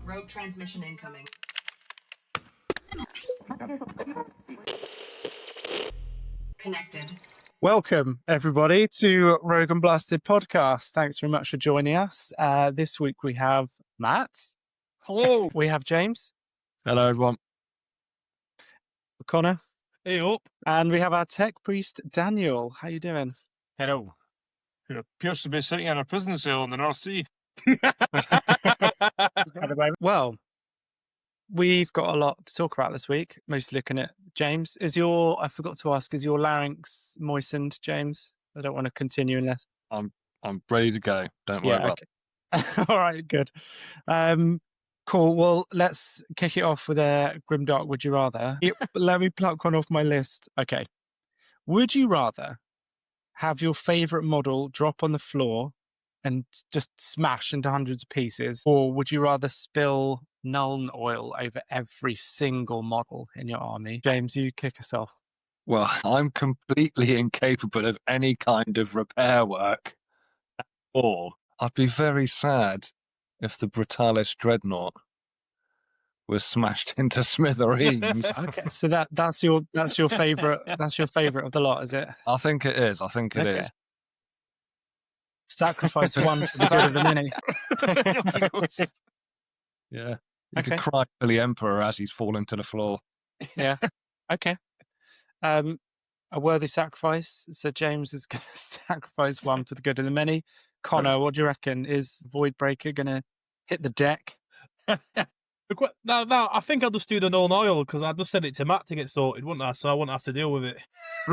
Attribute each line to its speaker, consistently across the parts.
Speaker 1: Rogue transmission incoming. Connected.
Speaker 2: Welcome, everybody, to Rogue and Blasted Podcast. Thanks very much for joining us. This week we have Matt.
Speaker 3: Hello.
Speaker 2: We have James.
Speaker 3: Hello, everyone.
Speaker 2: Connor.
Speaker 4: Hey up.
Speaker 2: And we have our tech priest, Daniel. How you doing?
Speaker 5: Hello.
Speaker 3: Who appears to be sitting in a prison cell in the North Sea.
Speaker 2: Well, we've got a lot to talk about this week, mostly looking at James. I forgot to ask, is your larynx moistened, James? I don't want to continue unless...
Speaker 3: I'm ready to go. Don't worry about
Speaker 2: it. All right, good. Cool. Well, let's kick it off with a Grimdark Would You Rather. Let me pluck one off my list. Okay. Would you rather have your favourite model drop on the flour and just smash into hundreds of pieces, or would you rather spill Nuln oil over every single model in your army? James, you kick us off.
Speaker 3: Well, I'm completely incapable of any kind of repair work. Or I'd be very sad if the Brutalis Dreadnought was smashed into smithereens.
Speaker 2: Okay, so that's your favourite of the lot, is it?
Speaker 3: I think it is. It is.
Speaker 2: Sacrifice one for the good of the many.
Speaker 3: Yeah. You could cry for the Emperor as he's falling to the floor.
Speaker 2: Yeah. Okay. A worthy sacrifice. So James is going to sacrifice one for the good of the many. Connor, what do you reckon? Is Voidbreaker going to hit the deck?
Speaker 4: No, I think I'll just do the Nuln oil because I just sent it to Matt to get sorted, wouldn't I? So I wouldn't have to deal with it.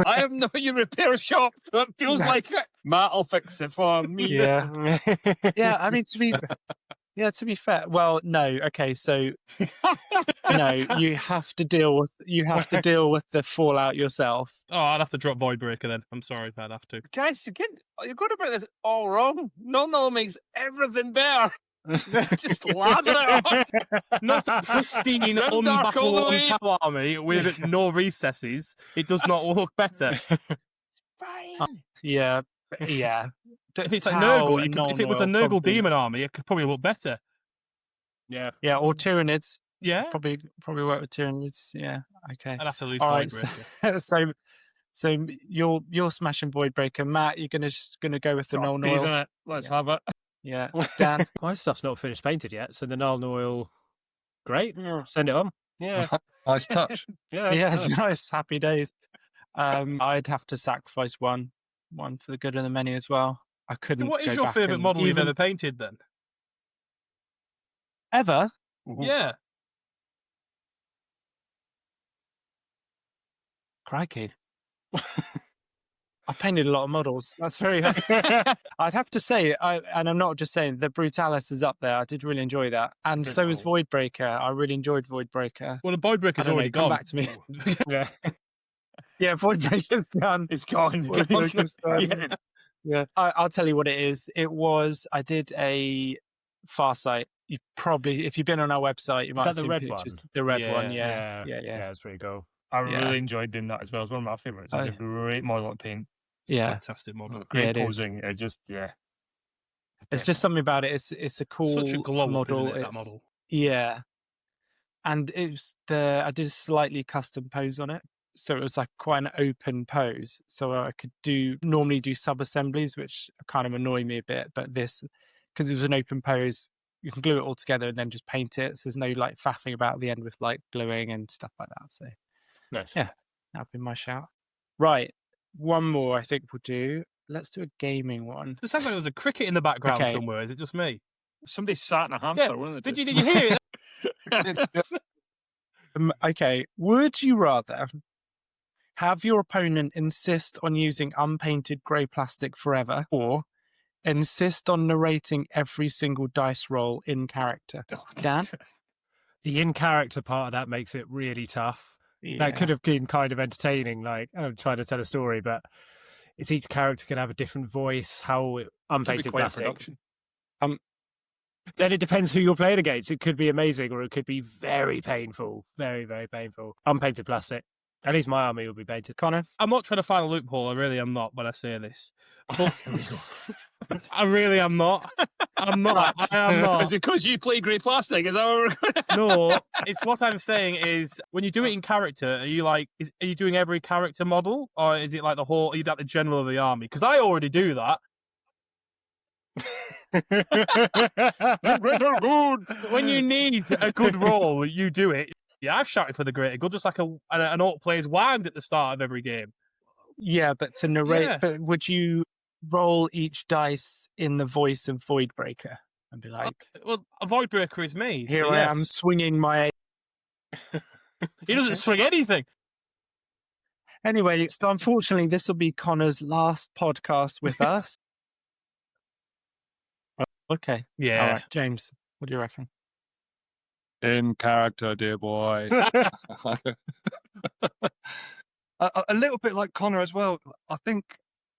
Speaker 5: I have no your repair shop. That feels like it. Matt will fix it for me.
Speaker 2: Yeah. Yeah, I mean, to be fair. Well, no. Okay, so no, you have to deal with the fallout yourself.
Speaker 4: Oh, I'd have to drop Voidbreaker then. I'm sorry if I'd have to.
Speaker 5: Guys, you're going about this all wrong. Nuln makes everything better. Just lather it on.
Speaker 4: Not a pristine, unbattle tower army with no recesses. It does not look better.
Speaker 5: Fine.
Speaker 2: Yeah.
Speaker 4: If it's like Nurgle, if it was a Nurgle demon army, it could probably look better.
Speaker 5: Yeah.
Speaker 2: Yeah, or Tyranids.
Speaker 4: Yeah.
Speaker 2: Probably work with Tyranids. Yeah. Okay.
Speaker 4: I'd have to lose
Speaker 2: Voidbreaker. Right, so you're smashing Voidbreaker. Matt, you're gonna go with the Nuln oil.
Speaker 5: Let's have it.
Speaker 2: Yeah. Dan.
Speaker 6: My stuff's not finished painted yet, so the Nuln oil, great. Send it on.
Speaker 5: Yeah.
Speaker 3: Nice touch.
Speaker 2: Yeah, nice. Happy days. I'd have to sacrifice one for the good of the many as well. I couldn't.
Speaker 4: What is your favourite model you've ever painted then?
Speaker 2: Ever?
Speaker 4: Yeah.
Speaker 2: Crikey. I painted a lot of models. That's very hard. I'd have to say, and I'm not just saying, the Brutalis is up there. I did really enjoy that. And so was Voidbreaker. I really enjoyed Voidbreaker.
Speaker 4: Well, the Voidbreaker's already gone.
Speaker 2: Come back to me. Yeah, Voidbreaker's done.
Speaker 5: It's gone.
Speaker 2: Yeah. I'll tell you what it is. I did a Farsight. You probably, if you've been on our website, you might have seen
Speaker 6: the red
Speaker 2: pictures.
Speaker 6: one?
Speaker 2: The red one,
Speaker 6: Yeah, it's pretty cool.
Speaker 5: I really enjoyed doing that as well. It's one of my favourites. It's a great model to paint.
Speaker 2: Yeah.
Speaker 4: Fantastic model.
Speaker 5: Great posing. It just,
Speaker 2: There's just something about it. It's a cool
Speaker 4: Such a glow
Speaker 2: model.
Speaker 4: Isn't it, that model.
Speaker 2: Yeah. And I did a slightly custom pose on it. So it was like quite an open pose. So I could normally do sub-assemblies, which kind of annoy me a bit. But this, because it was an open pose, you can glue it all together and then just paint it. So there's no like faffing about at the end with like gluing and stuff like that. So
Speaker 5: nice.
Speaker 2: Yeah, that'd be my shout. Right. One more I think we'll do. Let's do a gaming one.
Speaker 4: It sounds like there's a cricket in the background somewhere. Is it just me?
Speaker 5: Somebody sat in a hamster, wasn't it?
Speaker 4: Did you hear it?
Speaker 2: Okay. Would you rather have your opponent insist on using unpainted grey plastic forever, or insist on narrating every single dice roll in character? Dan?
Speaker 6: The in-character part of that makes it really tough.
Speaker 2: Yeah.
Speaker 6: That could have been kind of entertaining, like I'm trying to tell a story, but it's each character can have a different voice, how unpainted plastic. Then it depends who you're playing against. It could be amazing or it could be very painful. Very, very painful. Unpainted plastic. At least my army will be painted.
Speaker 2: Connor?
Speaker 4: I'm not trying to find a loophole. I really am not when I say this. But I really am not. I'm not. I am not.
Speaker 5: Is it because you play grey plastic? Is that what we're going to...
Speaker 4: No, it's what I'm saying is when you do it in character, are you like, are you doing every character model, or is it like the whole? Are you like the general of the army? Because I already do that.
Speaker 5: Greater good.
Speaker 4: When you need a good role, you do it. Yeah, I've shouted for the greater good, just like an orc plays wand at the start of every game.
Speaker 2: Yeah, but to narrate,
Speaker 4: Yeah.
Speaker 2: but would you roll each dice in the voice of Voidbreaker and be like,
Speaker 4: Well, a Voidbreaker is me.
Speaker 2: here
Speaker 4: so
Speaker 2: I
Speaker 4: yes.
Speaker 2: am swinging my...
Speaker 4: He doesn't swing anything.
Speaker 2: Anyway, so unfortunately, this will be Connor's last podcast with us. Okay.
Speaker 4: Yeah.
Speaker 2: All right, James, what do you reckon?
Speaker 3: In character, dear boy. A little bit like Connor as well. I think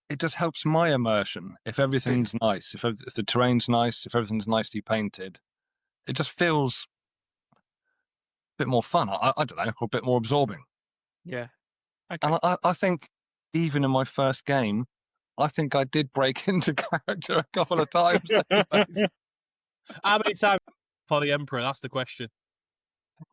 Speaker 3: it just helps my immersion. If everything's nice, if the terrain's nice, if everything's nicely painted, it just feels a bit more fun. I don't know, or a bit more absorbing.
Speaker 2: Yeah. Okay.
Speaker 3: And I think even in my first game, I think I did break into character a couple of times.
Speaker 4: How many times for the Emperor? That's the question.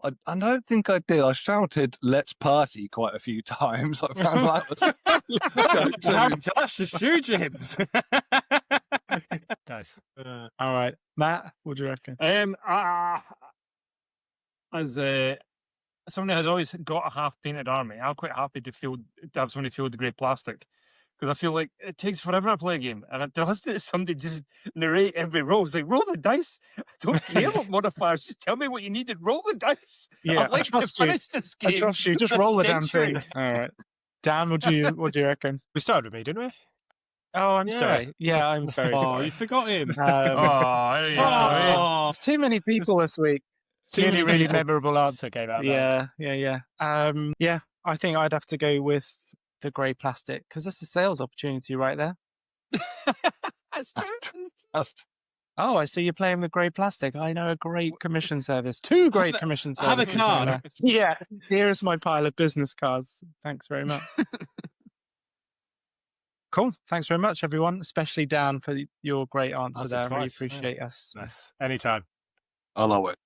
Speaker 3: I don't think I did. I shouted "Let's party" quite a few times. I found that was
Speaker 4: That's just you, James.
Speaker 6: Nice.
Speaker 2: All right, Matt, what do you reckon?
Speaker 5: As somebody has always got a half-painted army, I'm quite happy to have somebody field the grey plastic. Because I feel like it takes forever to play a game. And to listen to somebody just narrate every roll, it's like, roll the dice. I don't care what modifiers. Just tell me what you needed. Roll the dice.
Speaker 2: Yeah,
Speaker 5: I'd like to finish this
Speaker 2: I
Speaker 5: game.
Speaker 2: trust you. Just
Speaker 5: a
Speaker 2: roll the damn
Speaker 5: century.
Speaker 2: thing. All right. Dan, what do you reckon?
Speaker 6: We started with me, didn't we?
Speaker 2: Oh, I'm
Speaker 4: Yeah.
Speaker 2: sorry. Yeah, I'm very
Speaker 4: Oh,
Speaker 2: sorry.
Speaker 4: you forgot him.
Speaker 5: Oh, yeah.
Speaker 4: Oh.
Speaker 2: There's too many people this week.
Speaker 6: Clearly, really memorable answer came out. there.
Speaker 2: Yeah. Yeah, I think I'd have to go with the grey plastic because that's a sales opportunity right there.
Speaker 5: That's true.
Speaker 2: Oh, I see you're playing with grey plastic. I know a great commission service. Two great commission
Speaker 4: have a
Speaker 2: services.
Speaker 4: card.
Speaker 2: Yeah, here's my pile of business cards. Thanks very much. Cool. Thanks very much, everyone, especially Dan for your great answer
Speaker 6: That's
Speaker 2: there.
Speaker 6: a
Speaker 2: I really
Speaker 6: twice, yeah.
Speaker 2: appreciate us.
Speaker 6: Nice. Anytime.
Speaker 3: I love it.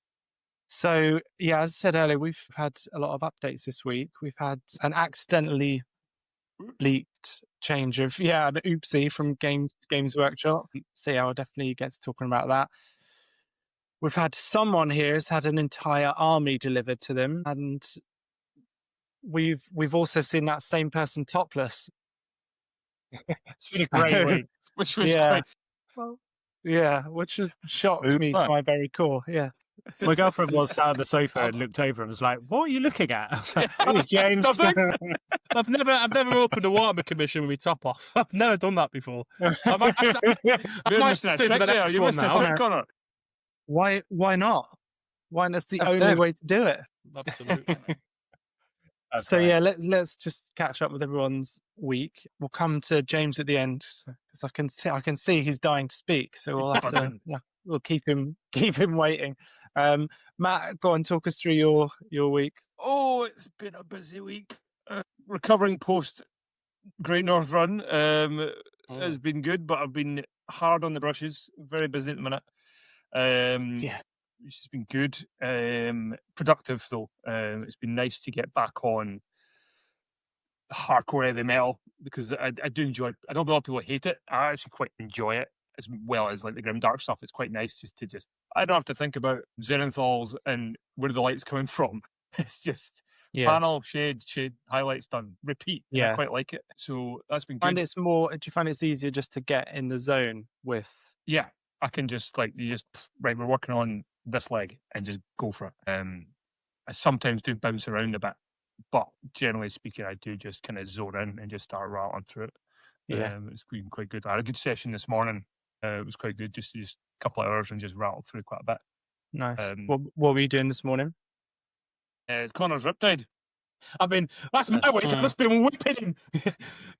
Speaker 2: So, yeah, as I said earlier, we've had a lot of updates this week. We've had an accidentally leaked change of, an oopsie from Games Workshop. So, yeah, I'll definitely get to talking about that. We've had someone here has had an entire army delivered to them, and we've also seen that same person topless.
Speaker 5: It's been a great week. Which was
Speaker 2: Yeah.
Speaker 5: great.
Speaker 2: Yeah, which has shocked me to my very core. Yeah.
Speaker 6: My girlfriend was sat on the sofa and looked over and was like, "What are you looking at?" I was like, "It's James."
Speaker 4: I've never opened a Warhammer commission with my top off. I've never done that before. I might
Speaker 5: missing a
Speaker 4: do
Speaker 5: trick
Speaker 4: the
Speaker 5: there.
Speaker 4: next
Speaker 5: You
Speaker 4: one
Speaker 5: missed a
Speaker 4: now.
Speaker 5: trick, Connor.
Speaker 2: Why not? That's the only way to do it.
Speaker 4: Absolutely.
Speaker 6: That's
Speaker 2: So
Speaker 6: right.
Speaker 2: yeah, let's just catch up with everyone's week. We'll come to James at the end because I can see he's dying to speak. So we'll have to we'll keep him waiting. Matt, go on, talk us through your week.
Speaker 5: Oh, it's been a busy week. Recovering post Great North Run has been good, but I've been hard on the brushes. Very busy at the minute. Which has been good. Productive though. It's been nice to get back on hardcore heavy metal because I do enjoy. I know a lot of people hate it. I actually quite enjoy it as well as like the Grimdark stuff. It's quite nice just I don't have to think about Xenothal's and where the light's coming from. It's just panel, shade, highlights done, repeat.
Speaker 2: Yeah,
Speaker 5: I quite like it. So that's been good.
Speaker 2: And it's more. Do you find it's easier just to get in the zone with?
Speaker 5: Yeah, I can just right. We're working on this leg and just go for it. I sometimes do bounce around a bit, but generally speaking, I do just kind of zone in and just start rattling through it.
Speaker 2: Yeah,
Speaker 5: it's been quite good. I had a good session this morning. It was quite good. Just a couple of hours and just rattled through quite a bit.
Speaker 2: nice. What were you doing this morning?
Speaker 5: Connor's Riptide.
Speaker 4: I mean, that's my week. I've just been whipping him.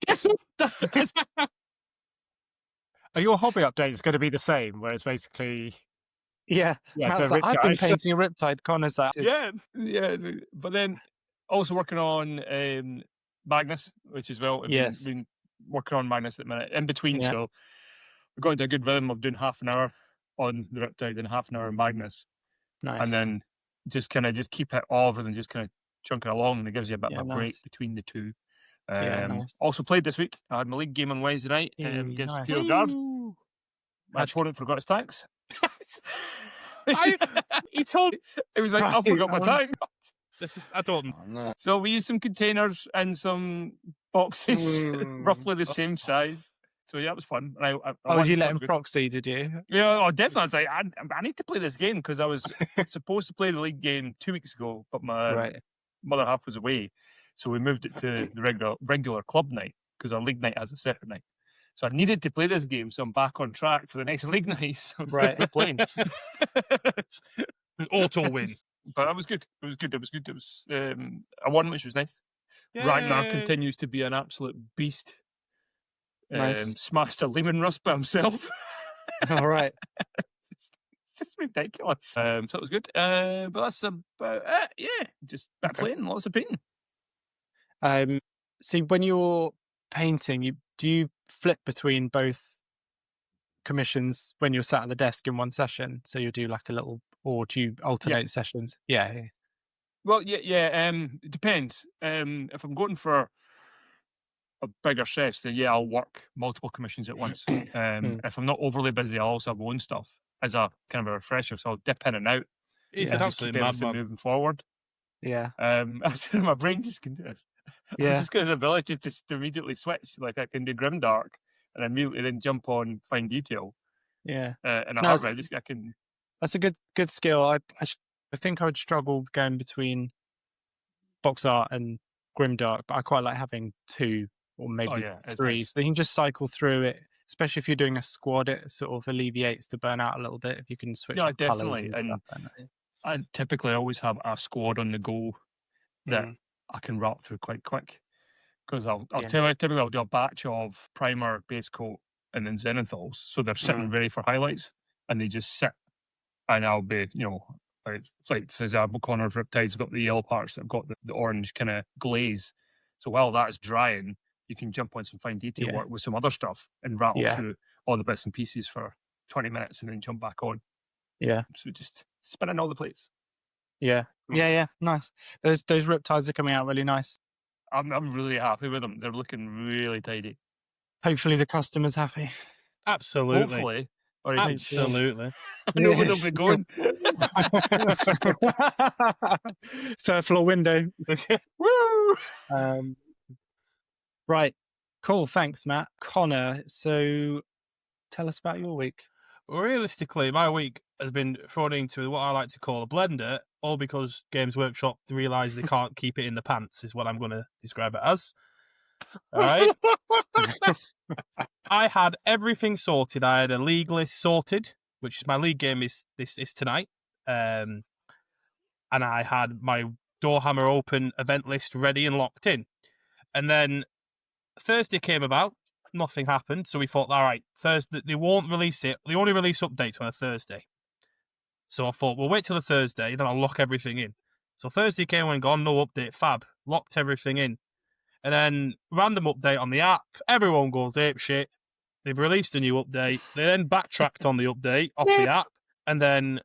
Speaker 4: Get up!
Speaker 6: Are your hobby updates going to be the same? Where it's basically
Speaker 2: Yeah,
Speaker 6: yeah,
Speaker 2: Matt's
Speaker 6: the
Speaker 2: like, I've been
Speaker 6: Riptides.
Speaker 2: painting a Riptide. Connor's that.
Speaker 5: Yeah. But then Also working on Magnus, which is well.
Speaker 2: Yes.
Speaker 5: Been working on Magnus at the minute in between.
Speaker 2: Yeah.
Speaker 5: So we're going to a good rhythm of doing half an hour on the Riptide and half an hour on Magnus,
Speaker 2: Nice.
Speaker 5: and then just keep it all rather than just kind of chunking along, and it gives you a bit of a break
Speaker 2: nice.
Speaker 5: between the two.
Speaker 2: Nice.
Speaker 5: Also played this week. I had my league game on Wednesday night against
Speaker 2: nice.
Speaker 5: Imperial Guard. My opponent forgot his tanks.
Speaker 4: He told
Speaker 5: It was like, I forgot my tank.
Speaker 4: I don't know.
Speaker 3: Oh, no.
Speaker 5: So we used some containers and some boxes, roughly the same size. So yeah, it was fun. And I
Speaker 2: Oh, you
Speaker 5: won.
Speaker 2: let him proxy, did you?
Speaker 5: Yeah, oh, definitely. I was like, I need to play this game because I was supposed to play the league game 2 weeks ago, but my
Speaker 2: Right.
Speaker 5: mother half was away. So we moved it to the regular club night because our league night has a Saturday night. So I needed to play this game, so I'm back on track for the next league night. So I'm still playing.
Speaker 4: Auto win.
Speaker 5: But it was good. It was good. It was I won, which was nice. Ragnar
Speaker 4: Yay.
Speaker 5: continues to be an absolute beast.
Speaker 2: Nice.
Speaker 5: Smashed a Lehman Rust by himself.
Speaker 2: All right.
Speaker 5: It's just ridiculous. So it was good. But that's about it. Yeah, just bit of playing, lots of painting.
Speaker 2: See, when you're painting, do you flip between both commissions when you're sat at the desk in one session? So you do like a little, or do you alternate sessions? Yeah.
Speaker 5: Well, yeah. It depends. If I'm going for a bigger session, then I'll work multiple commissions at once. If I'm not overly busy, I'll also have my own stuff as a kind of a refresher. So I'll dip in and out.
Speaker 4: It's
Speaker 5: and
Speaker 4: an
Speaker 5: just keep
Speaker 4: absolute
Speaker 5: everything
Speaker 4: madman.
Speaker 5: moving forward.
Speaker 2: Yeah.
Speaker 5: My brain just can do it.
Speaker 2: Yeah.
Speaker 5: I've just got this ability to immediately switch. Like I can do Grimdark and immediately then jump on Fine Detail.
Speaker 2: Yeah.
Speaker 5: And a
Speaker 2: No,
Speaker 5: heartbeat. I can.
Speaker 2: That's a good skill. I think I would struggle going between box art and Grimdark, but I quite like having two or maybe
Speaker 5: it's
Speaker 2: three.
Speaker 5: nice.
Speaker 2: So you can just cycle through it, especially if you're doing a squad. It sort of alleviates the burnout a little bit if you can switch
Speaker 5: Yeah,
Speaker 2: up colours
Speaker 5: definitely.
Speaker 2: and
Speaker 5: And
Speaker 2: stuff.
Speaker 5: I typically always have a squad on the go that I can route through quite quick. Because typically I'll do a batch of primer, base coat, and then zenithals. So they're sitting ready for highlights, and they just sit. And I'll be, like for example, Connor's Riptide's got the yellow parts that have got the orange kind of glaze. So while that's drying, you can jump on some fine detail work with some other stuff and rattle through all the bits and pieces for 20 minutes and then jump back on.
Speaker 2: Yeah.
Speaker 5: So just spinning all the plates.
Speaker 2: Yeah. Nice. Those Riptides are coming out really nice.
Speaker 5: I'm really happy with them. They're looking really tidy.
Speaker 2: Hopefully the customer's happy.
Speaker 4: Absolutely.
Speaker 5: Hopefully. Or you think,
Speaker 4: Absolutely.
Speaker 5: I know where they'll be going.
Speaker 2: Third floor window.
Speaker 5: Woo!
Speaker 2: Right. Cool. Thanks, Matt. Connor, so tell us about your week.
Speaker 4: Realistically, my week has been thrown into what I like to call a blender, all because Games Workshop realised they can't keep it in the pants, is what I'm going to describe it as. All right. I had everything sorted. I had a league list sorted, which is my league game is tonight. And I had my Warhammer Open event list ready and locked in. And then Thursday came about, nothing happened. So we thought, all right, Thursday, they won't release it. They only release updates on a Thursday. So I thought, we'll wait till the Thursday, then I'll lock everything in. So Thursday came and gone, no update, fab. Locked everything in. And then random update on the app. Everyone goes ape shit. They've released a new update. They then backtracked on the update off the app. And then,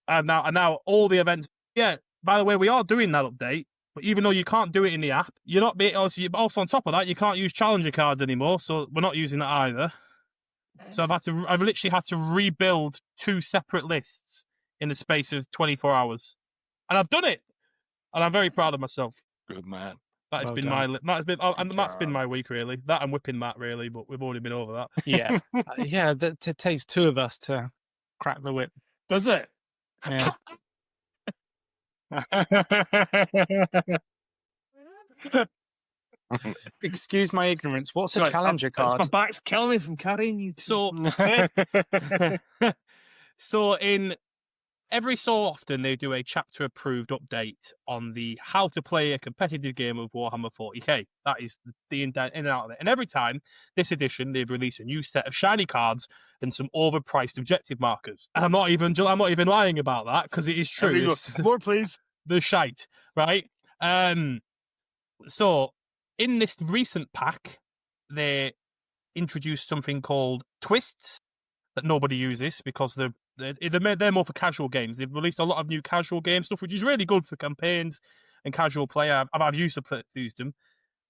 Speaker 4: and now all the events. Yeah, by the way, we are doing that update. But even though you can't do it in the app, you're not being. Also on top of that, you can't use challenger cards anymore. So we're not using that either. So I've literally had to rebuild 2 separate lists in the space of 24 hours, and I've done it, and I'm very proud of myself.
Speaker 3: Good man.
Speaker 4: That has been Matt's been my week really. That I'm whipping Matt really, but we've already been over that.
Speaker 2: Yeah. It takes 2 of us to crack the whip.
Speaker 5: Does it?
Speaker 2: Yeah. Excuse my ignorance. What's a challenger card?
Speaker 5: My back's killing me from carrying you.
Speaker 4: So in every so often they do a chapter approved update on the how to play a competitive game of Warhammer 40k. That is the in and out of it. And every time this edition they've released a new set of shiny cards and some overpriced objective markers. And I'm not even lying about that because it is true.
Speaker 5: More, please.
Speaker 4: The shite, right? So in this recent pack, they introduced something called twists that nobody uses because they're more for casual games. They've released a lot of new casual game stuff, which is really good for campaigns and casual play. I've used them.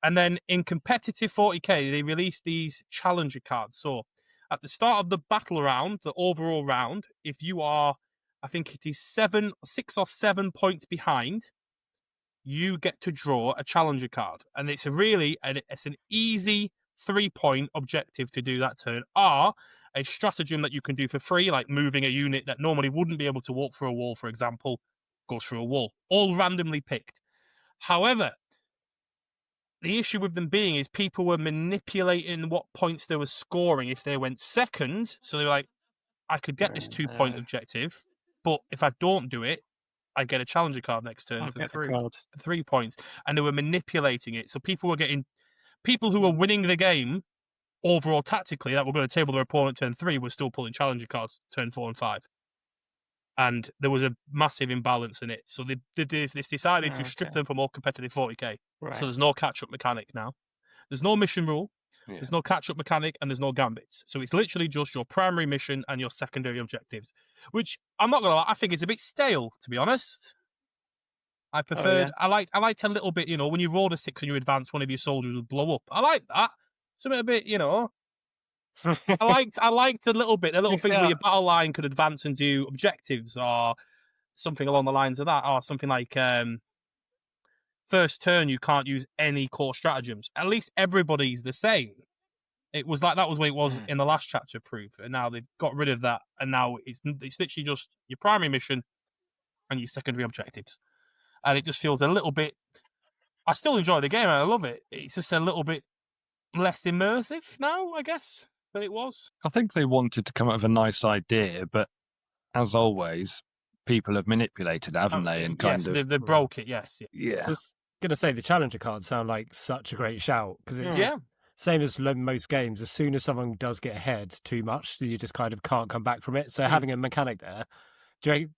Speaker 4: And then in competitive 40k, they released these challenger cards. So at the start of the battle round, the overall round, if you are, I think it is 6 or 7 points behind, you get to draw a challenger card. And it's an easy 3-point objective to do that turn, or a stratagem that you can do for free, like moving a unit that normally wouldn't be able to walk through a wall, for example, goes through a wall, all randomly picked. However, the issue with them being is people were manipulating what points they were scoring if they went second. So they were like, I could get this 2-point objective, but if I don't do it, I get a challenger card next turn for 3 points. And they were manipulating it. So people who were winning the game overall tactically that were going to table their opponent turn 3 were still pulling challenger cards turn 4 and 5. And there was a massive imbalance in it. So they decided to strip them from all competitive 40k. Right. So there's no catch-up mechanic now. There's no mission rule. Yeah. There's no catch-up mechanic, and there's no gambits. So it's literally just your primary mission and your secondary objectives, which I'm not going to lie, I think it's a bit stale, to be honest. I preferred, I liked a little bit, when you rolled a 6 and you advance, one of your soldiers would blow up. I like that. Something a bit, I liked a little bit, the little things where your battle line could advance and do objectives or something along the lines of that, or something like first turn you can't use any core stratagems. At least everybody's the same. It was like that was what it was in the last chapter of Proof, and now they've got rid of that, and now it's literally just your primary mission and your secondary objectives, and it just feels a little bit. I still enjoy the game and I love it. It's just a little bit less immersive now, I guess, than it was.
Speaker 3: I think they wanted to come up with a nice idea, but as always, people have manipulated, haven't they? And
Speaker 4: they broke it. Yes,
Speaker 6: yeah. Just gonna say the challenger cards sound like such a great shout because it's same as most games. As soon as someone does get ahead too much, you just kind of can't come back from it. So having a mechanic there. Do you,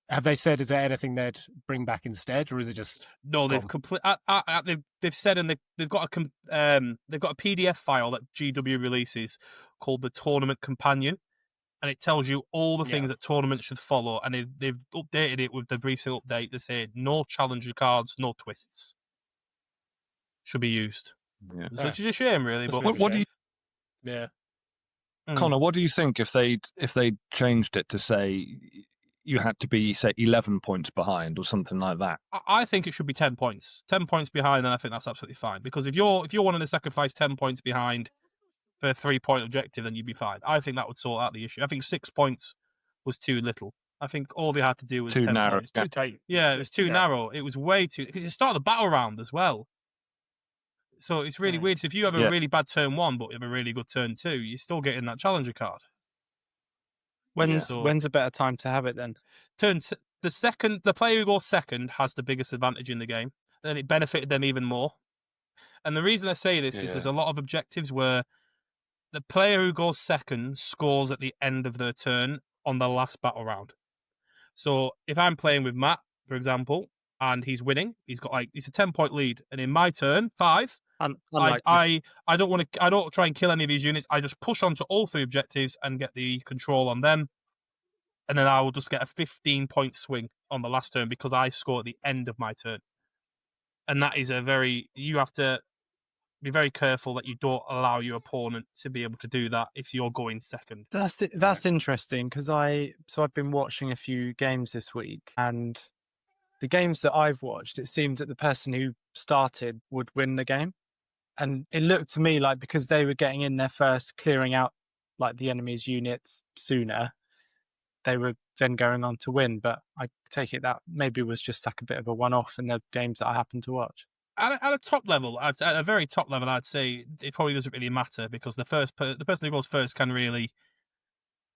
Speaker 6: have they said, is there anything they'd bring back instead, or is it just
Speaker 4: no? They've they've said, and they've got a PDF file that GW releases called the Tournament Companion, and it tells you all the things that tournaments should follow. And they've updated it with the recent update. They say no challenger cards, no twists should be used. Yeah. Which is a shame, really. But
Speaker 3: what do you?
Speaker 6: Yeah,
Speaker 3: Connor, what do you think if they changed it to say you had to be, say, 11 points behind or something like that?
Speaker 4: I think it should be 10 points. 10 points behind, and I think that's absolutely fine. Because if you're wanting to sacrifice 10 points behind for a 3-point objective, then you'd be fine. I think that would sort out the issue. I think 6 points was too little. I think all they had to do was
Speaker 3: too
Speaker 4: 10
Speaker 3: narrow.
Speaker 4: points.
Speaker 5: Too tight.
Speaker 4: Yeah, it was too narrow. It was way too... Because you start the battle round as well. So it's really weird. So if you have a really bad turn 1, but you have a really good turn 2, you're still getting that challenger card.
Speaker 2: When's a better time to have it then?
Speaker 4: The player who goes second has the biggest advantage in the game, and it benefited them even more. And the reason I say this is there's a lot of objectives where the player who goes second scores at the end of their turn on the last battle round. So if I'm playing with Matt, for example, and he's winning, he's a 10-point lead, and in my turn 5. I don't try and kill any of these units. I just push onto all 3 objectives and get the control on them. And then I will just get a 15-point swing on the last turn because I score at the end of my turn. And that is you have to be very careful that you don't allow your opponent to be able to do that if you're going second.
Speaker 2: That's interesting because I've been watching a few games this week, and the games that I've watched, it seemed that the person who started would win the game. And it looked to me like because they were getting in there first, clearing out like the enemy's units sooner, they were then going on to win. But I take it that maybe was just like a bit of a one-off in the games that I happened to watch.
Speaker 4: At a top level, at a very top level, I'd say it probably doesn't really matter because the person who goes first can really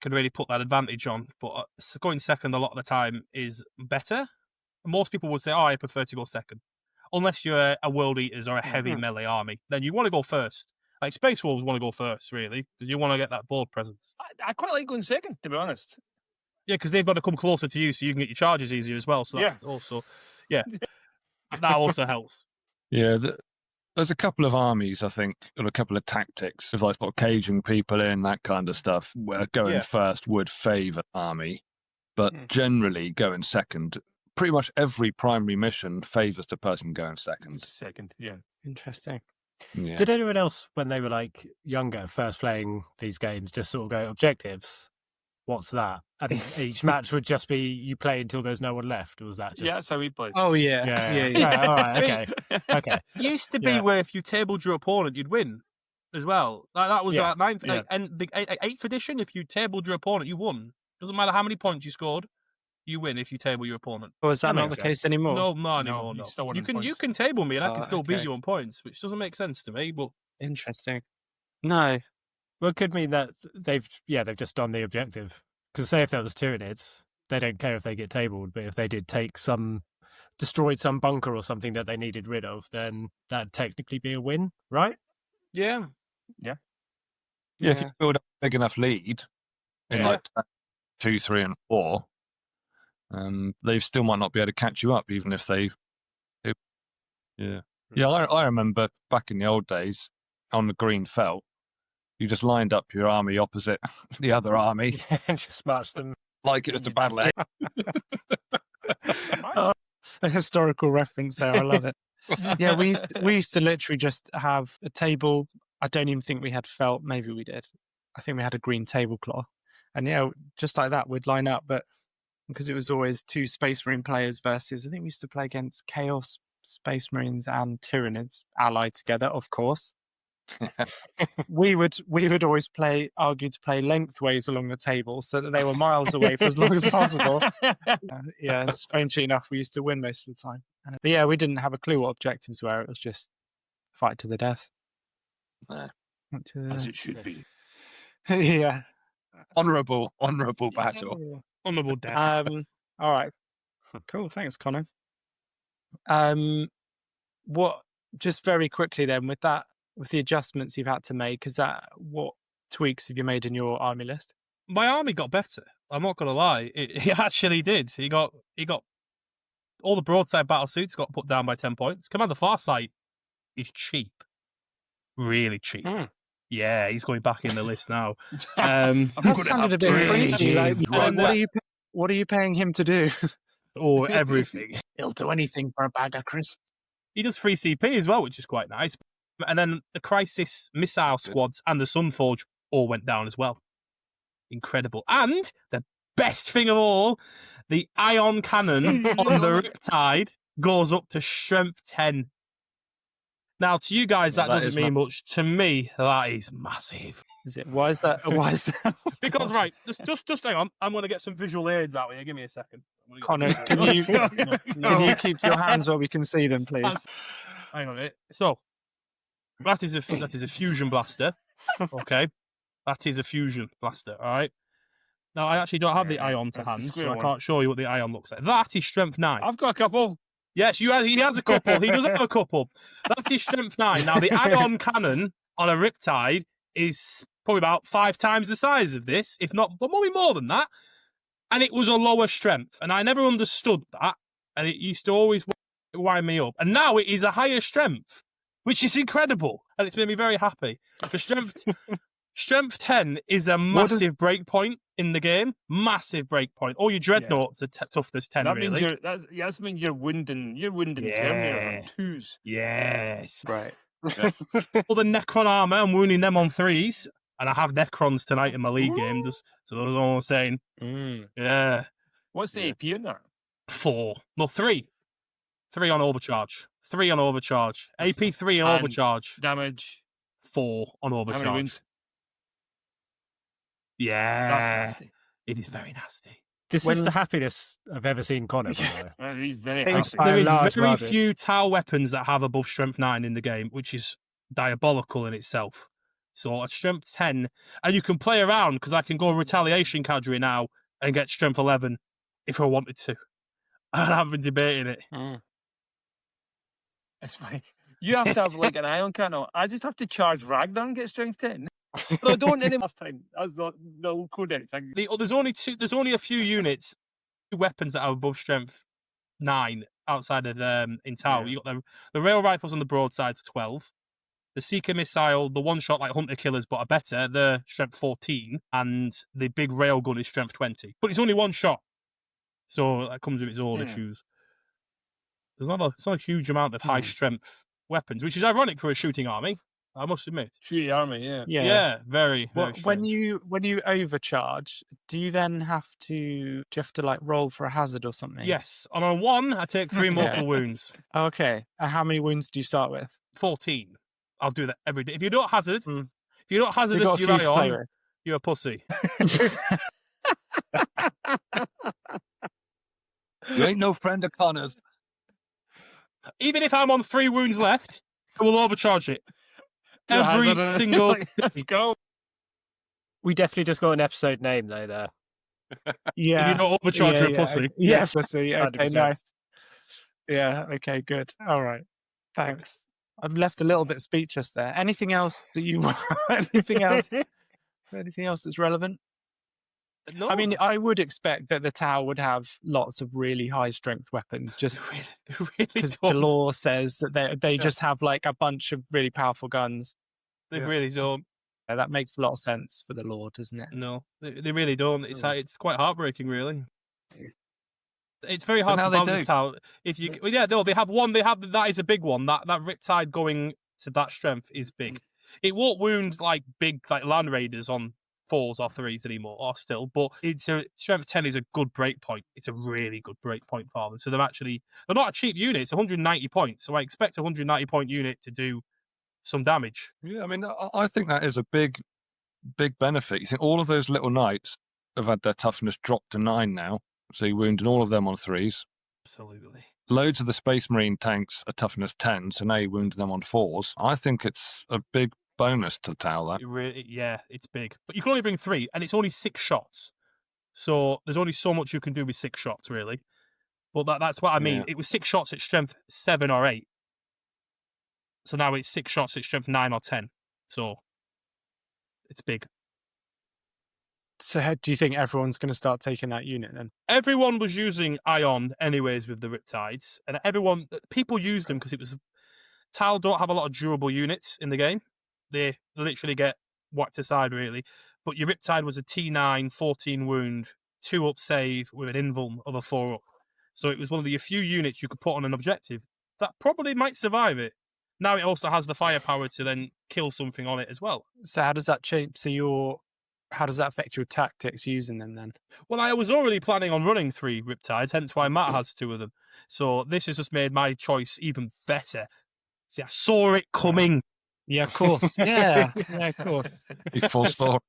Speaker 4: put that advantage on. But going second a lot of the time is better. Most people would say, I prefer to go second. Unless you're a World Eaters or a heavy melee army, then you want to go first. Like Space Wolves want to go first, really, because you want to get that board presence.
Speaker 5: I quite like going second, to be honest.
Speaker 4: Yeah, because they've got to come closer to you so you can get your charges easier as well. So that's also, That also helps.
Speaker 3: Yeah, there's a couple of armies, I think, or a couple of tactics of like sort of caging people in, that kind of stuff, where going
Speaker 4: Yeah.
Speaker 3: first would favour army, but generally going second. Pretty much every primary mission favours the person going second.
Speaker 5: Second, yeah.
Speaker 2: Interesting.
Speaker 3: Yeah.
Speaker 6: Did anyone else, when they were like younger, first playing these games, just sort of go objectives? What's that? And each match would just be you play until there's no one left, or was that just?
Speaker 5: Yeah, that's how we play.
Speaker 2: Oh yeah,
Speaker 6: Yeah, all right, okay, okay.
Speaker 4: Used to be
Speaker 6: Yeah.
Speaker 4: where if you tabled your opponent, you'd win as well. Like, that was
Speaker 6: Yeah,
Speaker 4: like ninth
Speaker 6: yeah.
Speaker 4: and the 8th edition. If you tabled your opponent, you won. Doesn't matter how many points you scored, you win if you table your opponent.
Speaker 2: Or is that
Speaker 6: That
Speaker 2: not the
Speaker 6: makes
Speaker 2: case
Speaker 6: sense.
Speaker 2: anymore?
Speaker 4: No, not
Speaker 5: No,
Speaker 4: anymore.
Speaker 5: you
Speaker 4: No,
Speaker 5: still win
Speaker 4: you
Speaker 5: on
Speaker 4: can
Speaker 5: points.
Speaker 4: you can table me and I
Speaker 2: Oh,
Speaker 4: can still beat
Speaker 2: okay.
Speaker 4: you on points, which doesn't make sense to me. But
Speaker 2: Interesting. No.
Speaker 6: Well, it could mean that they've just done the objective. Because say if there was Tyranids, they don't care if they get tabled, but if they did destroyed some bunker or something that they needed rid of, then that'd technically be a win, right?
Speaker 4: yeah,
Speaker 3: Yeah, if you build up a big enough lead in
Speaker 4: Yeah.
Speaker 3: like 2, 3, and 4, they still might not be able to catch you up, even if they. Yeah, I remember back in the old days on the green felt, you just lined up your army opposite the other army
Speaker 6: And just march them.
Speaker 3: like it was a battle.
Speaker 2: A historical reference there. I love it. Yeah, we used to literally just have a table. I don't even think we had felt. Maybe we did. I think we had a green tablecloth, and yeah, just like that, we'd line up. But because it was always 2 Space Marine players versus, I think we used to play against Chaos Space Marines and Tyranids allied together, of course. we would always argue to play lengthways along the table so that they were miles away for as long as possible. Yeah, strangely enough, we used to win most of the time. But yeah, we didn't have a clue what objectives were. It was just fight to the death.
Speaker 3: Yeah.
Speaker 2: Fight to
Speaker 5: As
Speaker 2: the...
Speaker 5: it should be.
Speaker 2: Yeah.
Speaker 3: Honourable battle.
Speaker 4: honourable death.
Speaker 2: All right. Cool. Thanks, Connor. What? Just very quickly then, with the adjustments you've had to make, what tweaks have you made in your army list?
Speaker 4: My army got better. I'm not gonna lie, it actually did. He got all the broadside battle suits got put down by 10 points. Commander Farsight is cheap, really cheap. Yeah, he's going back in the list now.
Speaker 2: That sounded a bit preachy. Like, what are you paying him to do?
Speaker 4: Or everything.
Speaker 2: He'll do anything for a bag of crisps.
Speaker 4: He does free CP as well, which is quite nice. And then the Crisis missile squads and the Sunforge all went down as well. Incredible. And the best thing of all, the ion cannon on the Riptide goes up to strength 10. Now, to you guys, that doesn't mean much. To me, that is massive.
Speaker 2: Is it? Why is that?
Speaker 4: Because, right, just hang on. I'm going to get some visual aids out here. Give me a second.
Speaker 2: Connor, can you keep your hands where we can see them, please?
Speaker 4: Hang on a minute. So, that is a fusion blaster. Okay. That is a fusion blaster, all right? Now, I actually don't have the ion to hand, so I can't show you what the ion looks like. That is strength 9.
Speaker 5: I've got a couple.
Speaker 4: Yes, he has a couple. He does have a couple. That's his strength 9. Now, the ion cannon on a Riptide is probably about 5 times the size of this, if not, but maybe more than that. And it was a lower strength. And I never understood that. And it used to always wind me up. And now it is a higher strength, which is incredible. And it's made me very happy. The strength 10 is a massive break point in the game. Massive break point. All your dreadnoughts are toughness 10,
Speaker 5: That
Speaker 4: really.
Speaker 5: means that means you're wounding Terminators on 2s.
Speaker 4: Yes.
Speaker 2: Right.
Speaker 4: All the Necron armor, I'm wounding them on 3s. And I have Necrons tonight in my league game, just so that's all I'm saying. Yeah.
Speaker 5: What's the AP in that?
Speaker 4: 4. No, 3. 3 on overcharge. 3 on overcharge. AP3 on
Speaker 5: And
Speaker 4: overcharge.
Speaker 5: Damage.
Speaker 4: 4 on
Speaker 5: How many
Speaker 4: overcharge.
Speaker 5: wounds?
Speaker 4: Yeah.
Speaker 5: That's nasty.
Speaker 4: It is very nasty.
Speaker 6: This is the happiest I've ever seen Connor, by the way.
Speaker 5: He's very
Speaker 2: Thanks.
Speaker 5: happy.
Speaker 6: By
Speaker 4: There
Speaker 6: a
Speaker 4: is
Speaker 6: large
Speaker 4: very
Speaker 6: margin.
Speaker 4: few Tau weapons that have above strength 9 in the game, which is diabolical in itself. So a strength 10, and you can play around because I can go retaliation cadre now and get strength 11 if I wanted to. And I've been debating it.
Speaker 5: It's fine. You have to have like an ion cannon. I just have to charge Ragnar and get strength 10. No, I don't any last time. That's not no codex.
Speaker 4: There's only a few units, 2 weapons that are above strength 9, outside of in Tau. You got the rail rifles on the broadside 12. The Seeker missile, the one shot like hunter killers but are better, they're strength 14, and the big railgun is strength 20. But it's only one shot, so that comes with its own issues. It's not a huge amount of high strength weapons, which is ironic for a shooting army, I must admit.
Speaker 5: Shooting army, yeah.
Speaker 4: Yeah, very.
Speaker 2: Well,
Speaker 4: very
Speaker 2: when you overcharge, do you have to like roll for a hazard or something?
Speaker 4: Yes, on a 1, I take 3 mortal wounds.
Speaker 2: Okay, and how many wounds do you start with?
Speaker 4: 14. I'll do that every day. If you don't hazard,
Speaker 2: Mm.
Speaker 4: if you don't hazardous,
Speaker 2: So
Speaker 4: you
Speaker 2: you've got a few to
Speaker 4: rally
Speaker 2: play
Speaker 4: on.
Speaker 2: with.
Speaker 4: You're a pussy.
Speaker 3: You ain't no friend of Connor's.
Speaker 4: Even if I'm on 3 wounds left, I will overcharge it. Every single.
Speaker 5: Let's go.
Speaker 6: We definitely just got an episode name though there.
Speaker 2: Yeah.
Speaker 4: If you don't overcharge, you're a pussy.
Speaker 2: Yeah, pussy. Okay,
Speaker 6: 100%.
Speaker 2: nice. Yeah, okay, good. All right. Thanks. I'm left a little bit speechless there. Anything else that you want? Anything else that's relevant?
Speaker 4: No,
Speaker 2: I mean, I would expect that the Tau would have lots of really high strength weapons just
Speaker 4: they
Speaker 2: because the
Speaker 4: don't.
Speaker 2: law says that they just have like a bunch of really powerful guns.
Speaker 4: They really don't.
Speaker 2: Yeah, that makes a lot of sense for the law, doesn't it?
Speaker 4: No, they really don't. It's quite heartbreaking, really. It's very hard
Speaker 3: now
Speaker 4: to
Speaker 3: they
Speaker 4: balance
Speaker 3: do.
Speaker 4: out. If you, they have one. That is a big one. That Riptide going to that strength is big. It won't wound like big like land raiders on 4s or 3s anymore, or still. But it's strength 10 is a good break point. It's a really good break point for them. So they're not a cheap unit. It's 190 points. So I expect a 190 point unit to do some damage.
Speaker 3: Yeah, I mean, I think that is a big benefit. You think all of those little knights have had their toughness dropped to 9 now. So you're wounding all of them on 3s.
Speaker 4: Absolutely.
Speaker 3: Loads of the Space Marine tanks are toughness 10, so now you're wounding them on 4s. I think it's a big bonus to Tau that.
Speaker 4: It's big. But you can only bring 3, and it's only 6 shots. So there's only so much you can do with 6 shots, really. But that's what I mean.
Speaker 3: Yeah.
Speaker 4: It was 6 shots at strength 7 or 8. So now it's 6 shots at strength 9 or 10. So it's big.
Speaker 2: So do you think everyone's going to start taking that unit then?
Speaker 4: Everyone was using Ion anyways with the Riptides, and people used them because Tau don't have a lot of durable units in the game. They literally get whacked aside, really. But your Riptide was a T9, 14 wound, 2 up save with an invuln of a 4 up. So it was one of the few units you could put on an objective that probably might survive it. Now it also has the firepower to then kill something on it as well.
Speaker 2: So how does that change? How does that affect your tactics using them then?
Speaker 4: Well, I was already planning on running 3 Riptides, hence why Matt has 2 of them. So this has just made my choice even better. See, I saw it coming.
Speaker 2: Yeah, of course. Yeah, of course.
Speaker 3: Full story.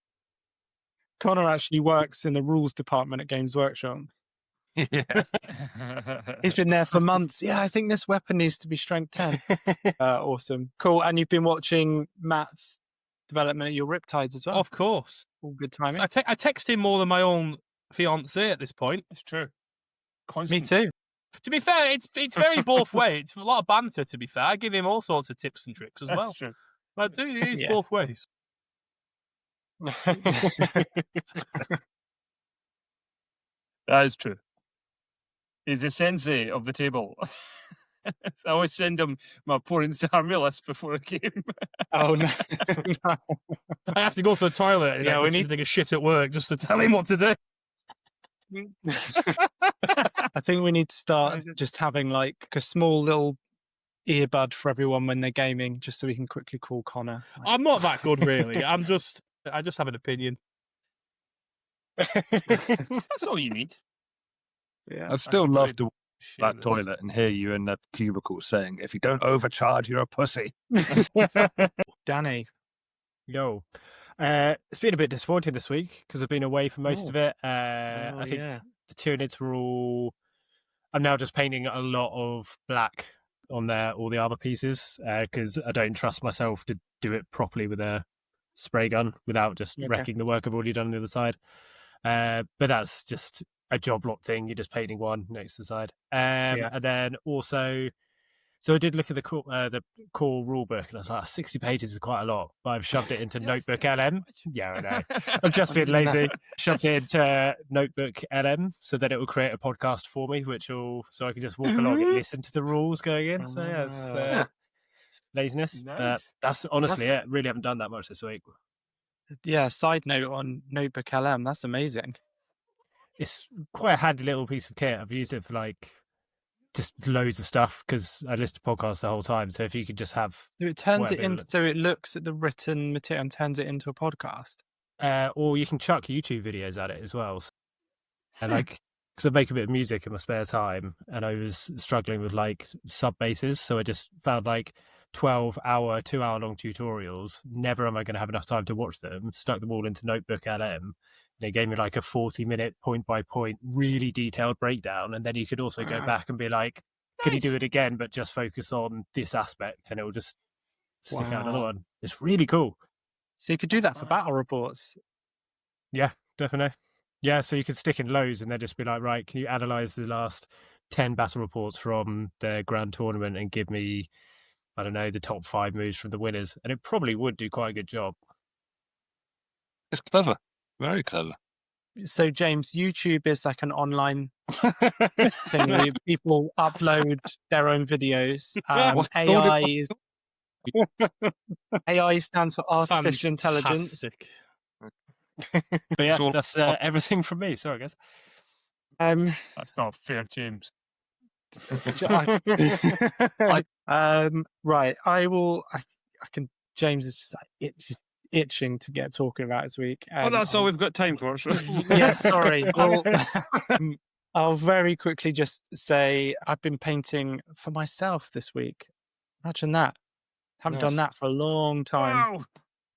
Speaker 2: Connor actually works in the rules department at Games Workshop.
Speaker 3: Yeah.
Speaker 2: He's been there for months. Yeah, I think this weapon needs to be strength 10. Awesome. Cool. And you've been watching Matt's development of your Riptides as well.
Speaker 4: Of course.
Speaker 2: All good timing.
Speaker 4: I text him more than my own fiancée at this point.
Speaker 5: It's true.
Speaker 2: Me too.
Speaker 4: To be fair, it's very both ways. It's a lot of banter, to be fair. I give him all sorts of tips and tricks as well.
Speaker 5: That's true.
Speaker 4: I do. It is
Speaker 2: Yeah.
Speaker 4: both ways.
Speaker 5: That is true. He's the sensei of the table. I always send him my opponent's army list before a game.
Speaker 2: Oh, no. No.
Speaker 4: I have to go to the toilet and
Speaker 2: Yeah, we
Speaker 4: need
Speaker 2: need
Speaker 4: to take a shit at work just to tell him what to do.
Speaker 2: I think we need to start just having like a small little earbud for everyone when they're gaming, just so we can quickly call Connor.
Speaker 4: I'm not that good, really. I just have an opinion.
Speaker 5: That's all you need.
Speaker 2: Yeah.
Speaker 3: I'd still love to that
Speaker 5: Shameless.
Speaker 3: toilet and hear you in the cubicle saying, if you don't overcharge, you're a pussy.
Speaker 2: Danny.
Speaker 6: Yo. It's been a bit disappointing this week because I've been away for most of it. I think
Speaker 2: yeah.
Speaker 6: the Tyranids were all... I'm now just painting a lot of black on all the armor pieces because I don't trust myself to do it properly with a spray gun without just
Speaker 2: Okay.
Speaker 6: wrecking the work I've already done on the other side. But that's just a job lot thing. You're just painting one next to the side. And then also So I did look at the core rule book, and I was like, 60 pages is quite a lot, but I've shoved it into Notebook LM. Yeah, I know. I'm just being lazy. Shoved it into Notebook LM so that it will create a podcast for me, so I can just walk along and listen to the rules going in. So yeah, it's laziness.
Speaker 5: Nice.
Speaker 6: That's honestly it. Really haven't done that much this week.
Speaker 2: Yeah, side note on Notebook LM, that's amazing.
Speaker 6: It's quite a handy little piece of kit. I've used it for like just loads of stuff because I listen to podcasts the whole time. So if you could just have,
Speaker 2: So it turns it
Speaker 6: whatever
Speaker 2: into, so it looks at the written material and turns it into a podcast.
Speaker 6: or you can chuck YouTube videos at it as well. And like, because I make a bit of music in my spare time, and I was struggling with like sub basses, so I just found like 12-hour, 2-hour-long tutorials. Never am I going to have enough time to watch them. Stuck them all into Notebook LM. They gave me like a 40-minute point-by-point, really detailed breakdown, and then you could also go back and be like, "Can you do it again, but just focus on this aspect?" And it will just stick out another one. It's really cool.
Speaker 2: So you could do that for battle reports.
Speaker 6: Yeah, definitely. Yeah, so you could stick in lows and then just be like, right, can you analyze the last 10 battle reports from the grand tournament and give me, I don't know, the top 5 moves from the winners? And it probably would do quite a good job.
Speaker 3: It's clever. Very clever.
Speaker 2: So James, YouTube is like an online thing where people upload their own videos. AI stands for artificial intelligence.
Speaker 4: Fantastic.
Speaker 6: But yeah,
Speaker 3: all-
Speaker 6: that's everything from me. Sorry, guys.
Speaker 5: That's not fair, James.
Speaker 2: Right, I will. I can. James is just like itching to get talking about this week.
Speaker 5: Well, that's all we've got time for. So.
Speaker 2: Yeah, sorry. I'll very quickly just say I've been painting for myself this week. Imagine that. Haven't done that for a long time.
Speaker 5: Wow.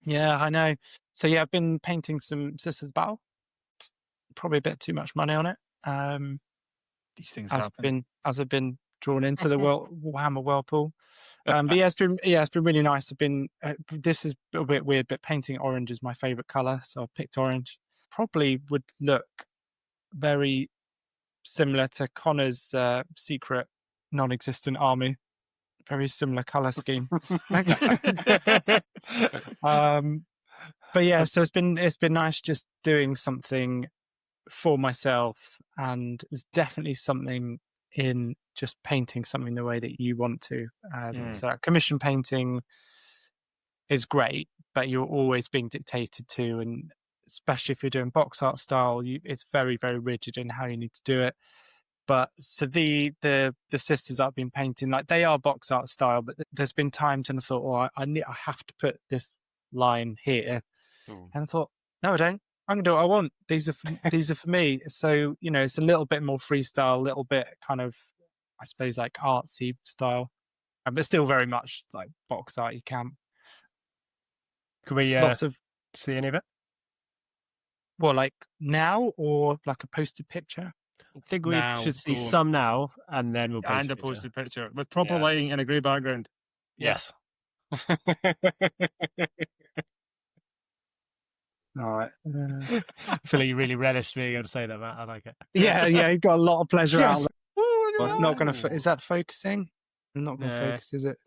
Speaker 2: Yeah, I know. So yeah, I've been painting some Sisters Battle. Probably a bit too much money on it.
Speaker 5: These things
Speaker 2: As
Speaker 5: happen.
Speaker 2: I've been drawn into the Warhammer whirlpool. But yeah, it's been really nice. I've been. This is a bit weird, but painting orange is my favorite color, so I picked orange. Probably would look very similar to Connor's secret non-existent army. Very similar color scheme. But yeah, so it's been nice just doing something for myself, and there's definitely something in just painting something the way that you want to. So commission painting is great, but you're always being dictated to, and especially if you're doing box art style, it's very, very rigid in how you need to do it. But so the sisters I've been painting, like they are box art style, but there's been times and I thought, oh, I have to put this line here, and I thought, no, I don't. I'm gonna do what I want. These are for me. So it's a little bit more freestyle, a little bit kind of, I suppose, like artsy style, but still very much like box art. You can.
Speaker 6: Can we
Speaker 2: Lots of
Speaker 6: see any of it?
Speaker 2: well, like now or like a posted picture.
Speaker 6: I think we
Speaker 5: Now,
Speaker 6: should see
Speaker 5: go.
Speaker 6: some now, and then we'll post
Speaker 5: And
Speaker 6: a
Speaker 5: a
Speaker 6: picture.
Speaker 5: posted picture with proper
Speaker 6: Yeah.
Speaker 5: lighting and a grey background.
Speaker 6: Yes.
Speaker 2: All right.
Speaker 6: I feel like you really relished being able to say that, Matt. I like it.
Speaker 2: Yeah, you've got a lot of pleasure out of
Speaker 6: Yes.
Speaker 2: it. Well, it's not going to. Is that focusing? Not going to
Speaker 5: Nah.
Speaker 2: focus, is it?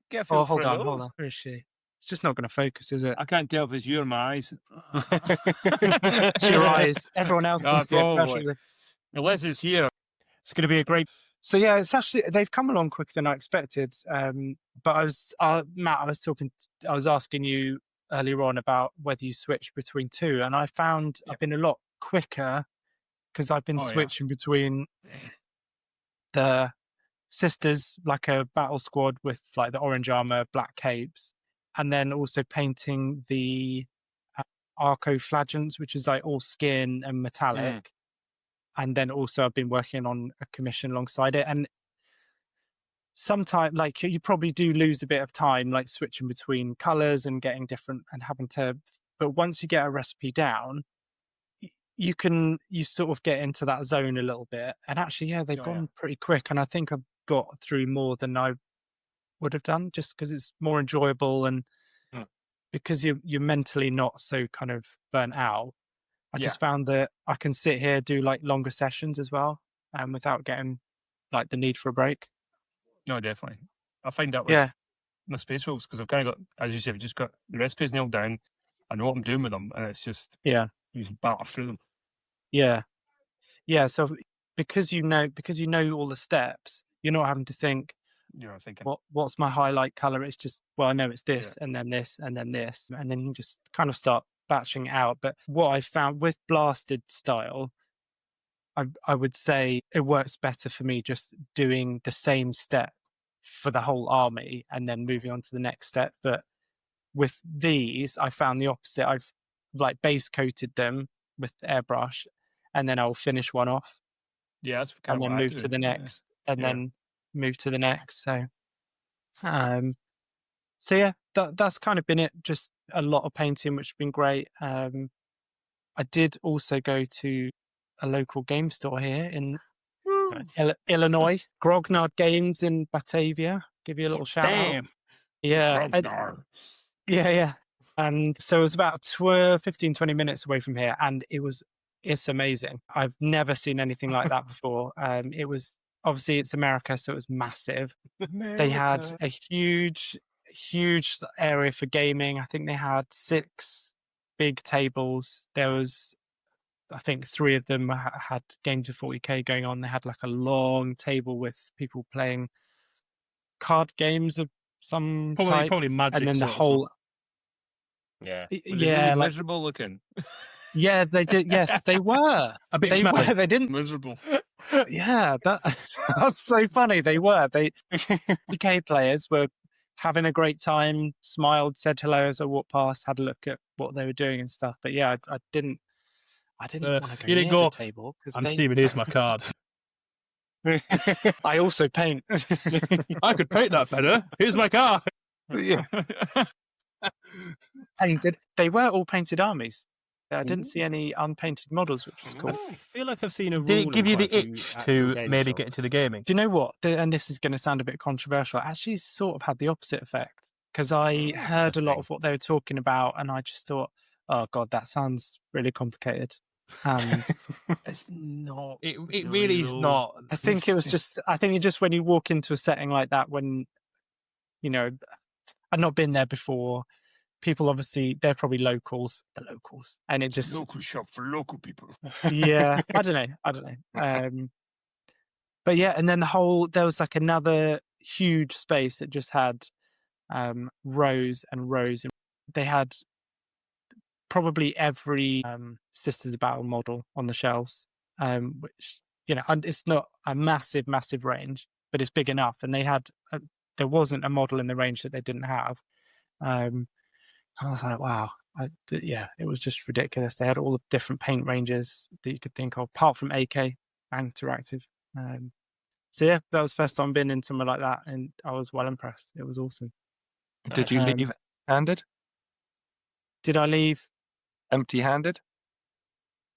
Speaker 5: Get a
Speaker 2: Oh, hold on. Where is she? It's just not going to focus, is it?
Speaker 5: I can't tell if it's you or my eyes.
Speaker 2: It's your eyes. Everyone else can see it
Speaker 5: probably.
Speaker 2: perfectly.
Speaker 5: Unless it's here.
Speaker 6: It's going to be a great.
Speaker 2: So yeah, it's actually they've come along quicker than I expected. But Matt, I was asking you earlier on about whether you switch between two, and I found I've been a lot quicker because I've been switching between the sisters, like a battle squad with like the orange armor, black capes, and then also painting the arcoflagellants, which is like all skin and metallic. And then also I've been working on a commission alongside it. And sometimes, like, you probably do lose a bit of time, like switching between colors and getting different and having to, but once you get a recipe down, you sort of get into that zone a little bit. And actually, yeah, they've gone pretty quick. And I think I've got through more than I would have done just because it's more enjoyable and because you're mentally not so kind of burnt out. I just found that I can sit here, do like longer sessions as well, without getting like the need for a break.
Speaker 5: No, definitely. I find that with my space rules because I've kind of got, as you said, I've just got the recipes nailed down. I know what I'm doing with them, and it's just you just batter through them.
Speaker 2: Yeah. So because you know all the steps, you're not having to think.
Speaker 5: You're not thinking
Speaker 2: what's my highlight color? It's just, well, I know it's this, and then this, and then this, and then you just kind of start batching it out. But what I found with blasted style, I would say it works better for me just doing the same step for the whole army and then moving on to the next step. But with these, I found the opposite. I've like base coated them with airbrush, and then I'll finish one off.
Speaker 5: Yeah, that's
Speaker 2: and then move to the next, and then move to the next. So, yeah, that's kind of been it. Just a lot of painting, which has been great. I did also go to a local game store here in Illinois, Grognard Games in Batavia. Give you a little shout out. Yeah. Yeah. And so it was about 15, 20 minutes away from here. And it's amazing. I've never seen anything like that before. It was, obviously it's America, so it was massive. They had a huge area for gaming. I think they had 6 big tables. There was, I think 3 of them had games of 40k going on. They had like a long table with people playing card games of some type.
Speaker 4: Probably Magic.
Speaker 2: And then the whole...
Speaker 5: Yeah.
Speaker 2: Really
Speaker 5: miserable looking.
Speaker 2: Yeah, they did. Yes, they were.
Speaker 4: A bit smelly.
Speaker 2: They didn't...
Speaker 5: Miserable.
Speaker 2: Yeah, that's so funny. They were. They UK players were having a great time, smiled, said hello as I walked past, had a look at what they were doing and stuff. But yeah, I didn't want to go
Speaker 4: you didn't
Speaker 2: near
Speaker 4: go,
Speaker 2: the table.
Speaker 4: I'm Stephen, here's my card.
Speaker 2: I also paint.
Speaker 4: I could paint that better. Here's my card.
Speaker 2: Yeah. Painted. They were all painted armies. I didn't see any unpainted models, which was cool.
Speaker 6: I feel like I've seen a rule.
Speaker 4: Did it give you
Speaker 6: in
Speaker 4: the
Speaker 6: quite a few
Speaker 4: itch
Speaker 6: actual
Speaker 4: to
Speaker 6: game
Speaker 4: maybe
Speaker 6: shops.
Speaker 4: get into the gaming?
Speaker 2: Do you know what? And this is going to sound a bit controversial. I actually sort of had the opposite effect because I heard a lot of what they were talking about, and I just thought, oh god, that sounds really complicated. And
Speaker 5: It's not.
Speaker 4: It really is not.
Speaker 2: I think it was just. I think it's just when you walk into a setting like that, when you know, I've not been there before. People obviously they're probably the locals, and it just
Speaker 5: Local shop for local people.
Speaker 2: yeah. I don't know. But yeah, and then there was like another huge space that just had rows and rows. They had probably every Sisters of Battle model on the shelves, which, you know, it's not a massive range, but it's big enough. And they had, there wasn't a model in the range that they didn't have. I was like, wow. It was just ridiculous. They had all the different paint ranges that you could think of, apart from AK, Interactive. So yeah, that was the first time I've been in somewhere like that, and I was well impressed. It was awesome.
Speaker 3: Did you leave handed?
Speaker 2: Did I leave?
Speaker 3: Empty-handed?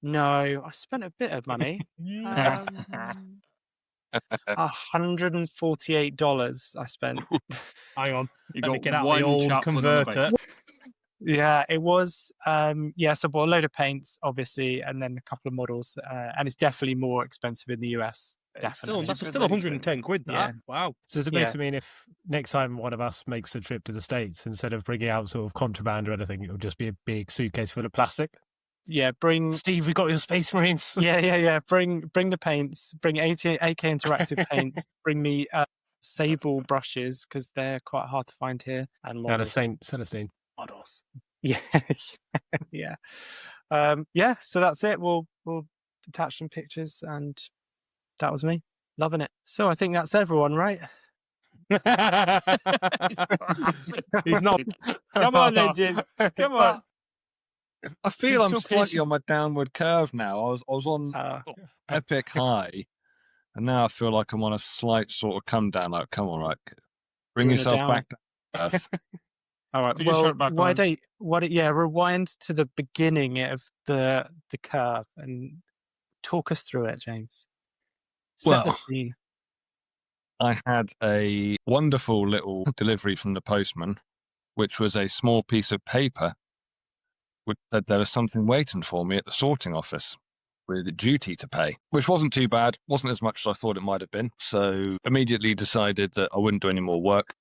Speaker 2: No, I spent a bit of money. $148 I spent.
Speaker 4: Hang on.
Speaker 5: You
Speaker 4: Let me
Speaker 5: got
Speaker 4: get out
Speaker 5: one
Speaker 4: the old
Speaker 5: chap with
Speaker 4: converter.
Speaker 2: Yeah, it was. So I bought a load of paints, obviously, and then a couple of models. And it's definitely more expensive in the US. Definitely.
Speaker 4: That's still 110 quid, that.
Speaker 2: Yeah.
Speaker 4: Wow.
Speaker 6: So does it basically mean if next time one of us makes a trip to the States, instead of bringing out sort of contraband or anything, it'll just be a big suitcase full of plastic?
Speaker 2: Yeah, bring...
Speaker 6: Steve, we got your Space Marines.
Speaker 2: Yeah. Bring the paints. Bring AK Interactive paints. Bring me sable brushes, because they're quite hard to find here. And
Speaker 6: And a
Speaker 2: models.
Speaker 6: Saint Celestine.
Speaker 2: Models. Yeah. Yeah. So that's it. We'll attach some pictures, and that was me. Loving it. So I think that's everyone, right?
Speaker 4: He's not.
Speaker 5: Come on, then, James. Come on.
Speaker 3: I feel
Speaker 5: She's
Speaker 3: I'm
Speaker 5: so
Speaker 3: slightly
Speaker 5: patient.
Speaker 3: on my downward curve now. I was on epic high, and now I feel like I'm on a slight sort of come down. Like, come on, right, bring
Speaker 2: Bring it
Speaker 3: yourself
Speaker 2: down.
Speaker 3: back to earth.
Speaker 2: All right.
Speaker 5: Put your shirt back on.
Speaker 2: Rewind to the beginning of the curve and talk us through it, James. Set the
Speaker 3: Well,
Speaker 2: scene.
Speaker 3: I had a wonderful little delivery from the postman, which was a small piece of paper which said there was something waiting for me at the sorting office. with duty to pay, which wasn't too bad. Wasn't as much as I thought it might have been. So immediately decided that I wouldn't do any more work.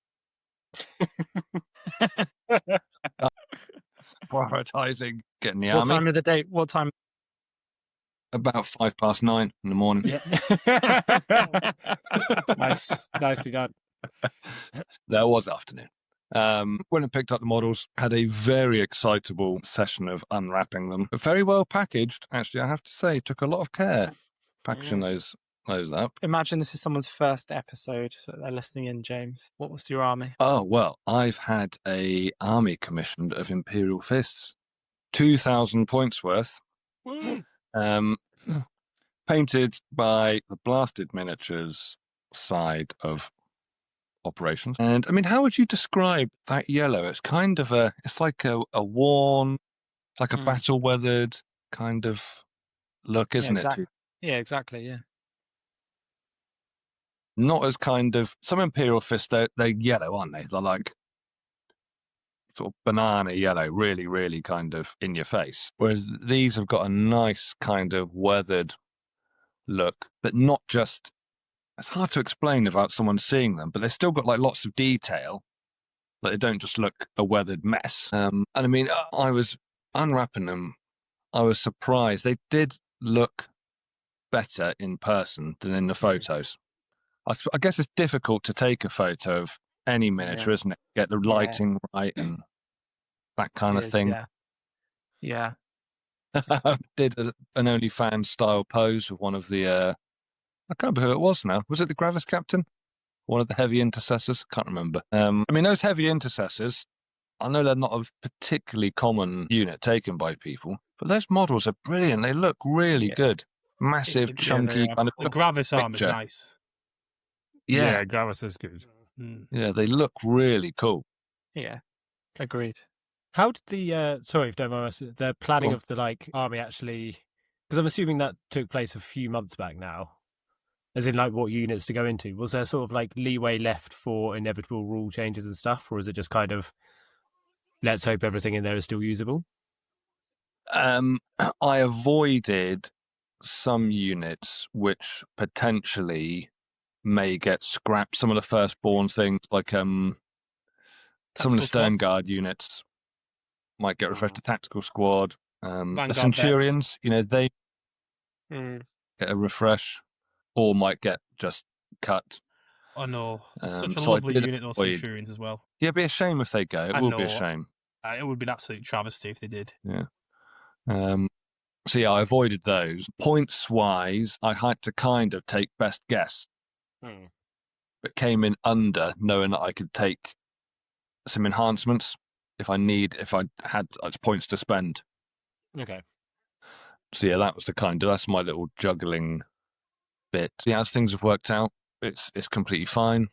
Speaker 3: Prioritizing getting the
Speaker 2: What
Speaker 3: army.
Speaker 2: time of the day? What time?
Speaker 3: About 9:05 in the morning.
Speaker 6: Nice, nicely done.
Speaker 3: There was afternoon. Went and picked up the models, had a very excitable session of unwrapping them. Very well packaged, actually, I have to say. Took a lot of care packaging those up.
Speaker 2: Imagine this is someone's first episode that they're listening in, James. What was your army?
Speaker 3: Oh, well, I've had a army commissioned of Imperial fists. 2,000 points worth. Painted by the Blasted Miniatures side of operations. And I mean, how would you describe that yellow? It's kind of it's like a worn, it's like a battle weathered kind of look, isn't it?
Speaker 2: Yeah, exactly. Yeah.
Speaker 3: Not as kind of, some Imperial fists, they're yellow, aren't they? They're like sort of banana yellow, really, really kind of in your face. Whereas these have got a nice kind of weathered look, but not just, it's hard to explain without someone seeing them, but they've still got like lots of detail. Like they don't just look a weathered mess. And I mean, I was unwrapping them. I was surprised. They did look better in person than in the photos. I guess it's difficult to take a photo of any miniature, isn't it? Get the lighting right and that kind of thing.
Speaker 2: Yeah.
Speaker 3: Did an OnlyFans style pose with one of the, I can't remember who it was now. Was it the Gravis Captain? One of the heavy intercessors? Can't remember. I mean, those heavy intercessors, I know they're not a particularly common unit taken by people, but those models are brilliant. They look really good. Massive, chunky kind of.
Speaker 4: The Gravis arm is nice.
Speaker 5: Yeah, Gravis is good.
Speaker 3: Yeah, they look really cool.
Speaker 2: Yeah, agreed.
Speaker 6: How did the sorry if you don't mind asking, the planning of the like army actually? Because I'm assuming that took place a few months back now. As in, like, what units to go into? Was there sort of like leeway left for inevitable rule changes and stuff, or is it just kind of let's hope everything in there is still usable?
Speaker 3: I avoided some units which potentially may get scrapped. Some of the firstborn things, like some of the Stern Guard units, might get refreshed. The tactical squad, the Centurions, they get a refresh, or might get just cut.
Speaker 4: Oh no, such a lovely unit, those Centurions as well.
Speaker 3: Yeah, it'd be a shame if they go. It would be a shame.
Speaker 4: It would be an absolute travesty if they did.
Speaker 3: Yeah. So yeah, I avoided those. Points wise, I had to kind of take best guess, but came in under, knowing that I could take some enhancements if I had points to spend.
Speaker 6: Okay.
Speaker 3: So yeah, that's my little juggling bit. Yeah, as things have worked out, it's completely fine.